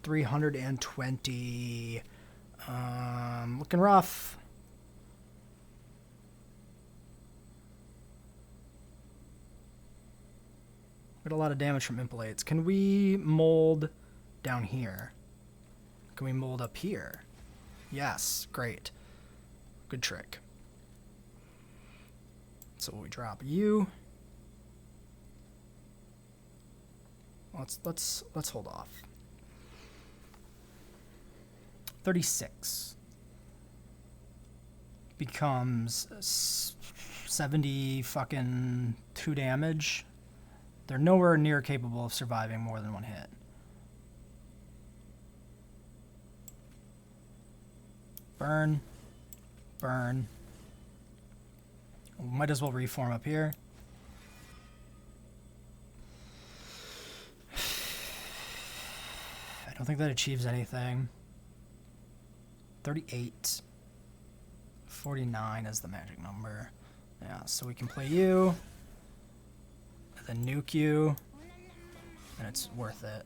$320. Looking rough. Get a lot of damage from Impalates. Can we mold down here? Can we mold up here? Yes, great. Good trick. So we drop you. Let's hold off. 36 becomes 70 fucking 2 damage. They're nowhere near capable of surviving more than one hit. Burn. Burn. Might as well reform up here. I don't think that achieves anything. 38. 49 is the magic number. Yeah, so we can play you. And then nuke you. And it's worth it.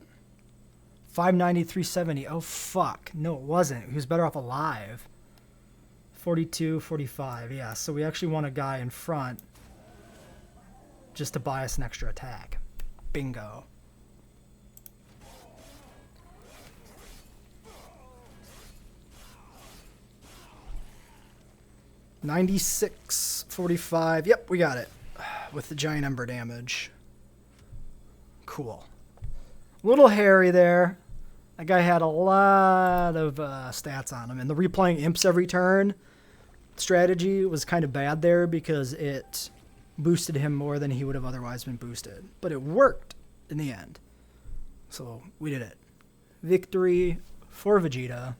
590, 370. Oh, fuck. No, it wasn't. He was better off alive. 42, 45. Yeah, so we actually want a guy in front just to buy us an extra attack. Bingo. $96.45. Yep, we got it. With the giant ember damage. Cool. A little hairy there. That guy had a lot of stats on him. And the replaying imps every turn strategy was kind of bad there because it boosted him more than he would have otherwise been boosted. But it worked in the end. So we did it. Victory for Vegeta.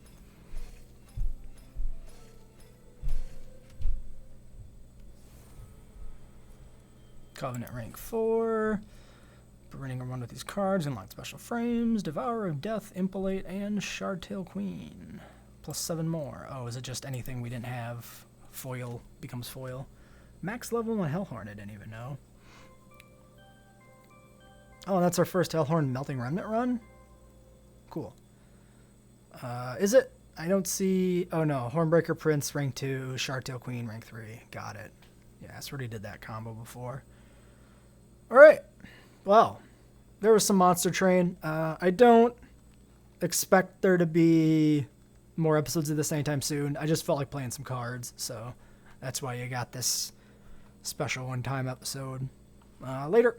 Covenant rank 4. Running around with these cards, unlock special frames, Devourer of Death, Impalate, and Shardtail Queen. Plus 7 more. Oh, is it just anything we didn't have? Foil becomes foil. Max level on Hellhorned, I didn't even know. Oh, that's our first Hellhorned Melting Remnant run? Cool. Is it? I don't see... Oh no, Hornbreaker Prince, rank 2, Shardtail Queen, rank 3. Got it. Yeah, I already did that combo before. Alright. Well, there was some Monster Train. I don't expect there to be more episodes of this anytime soon. I just felt like playing some cards, so that's why you got this special one-time episode. Later.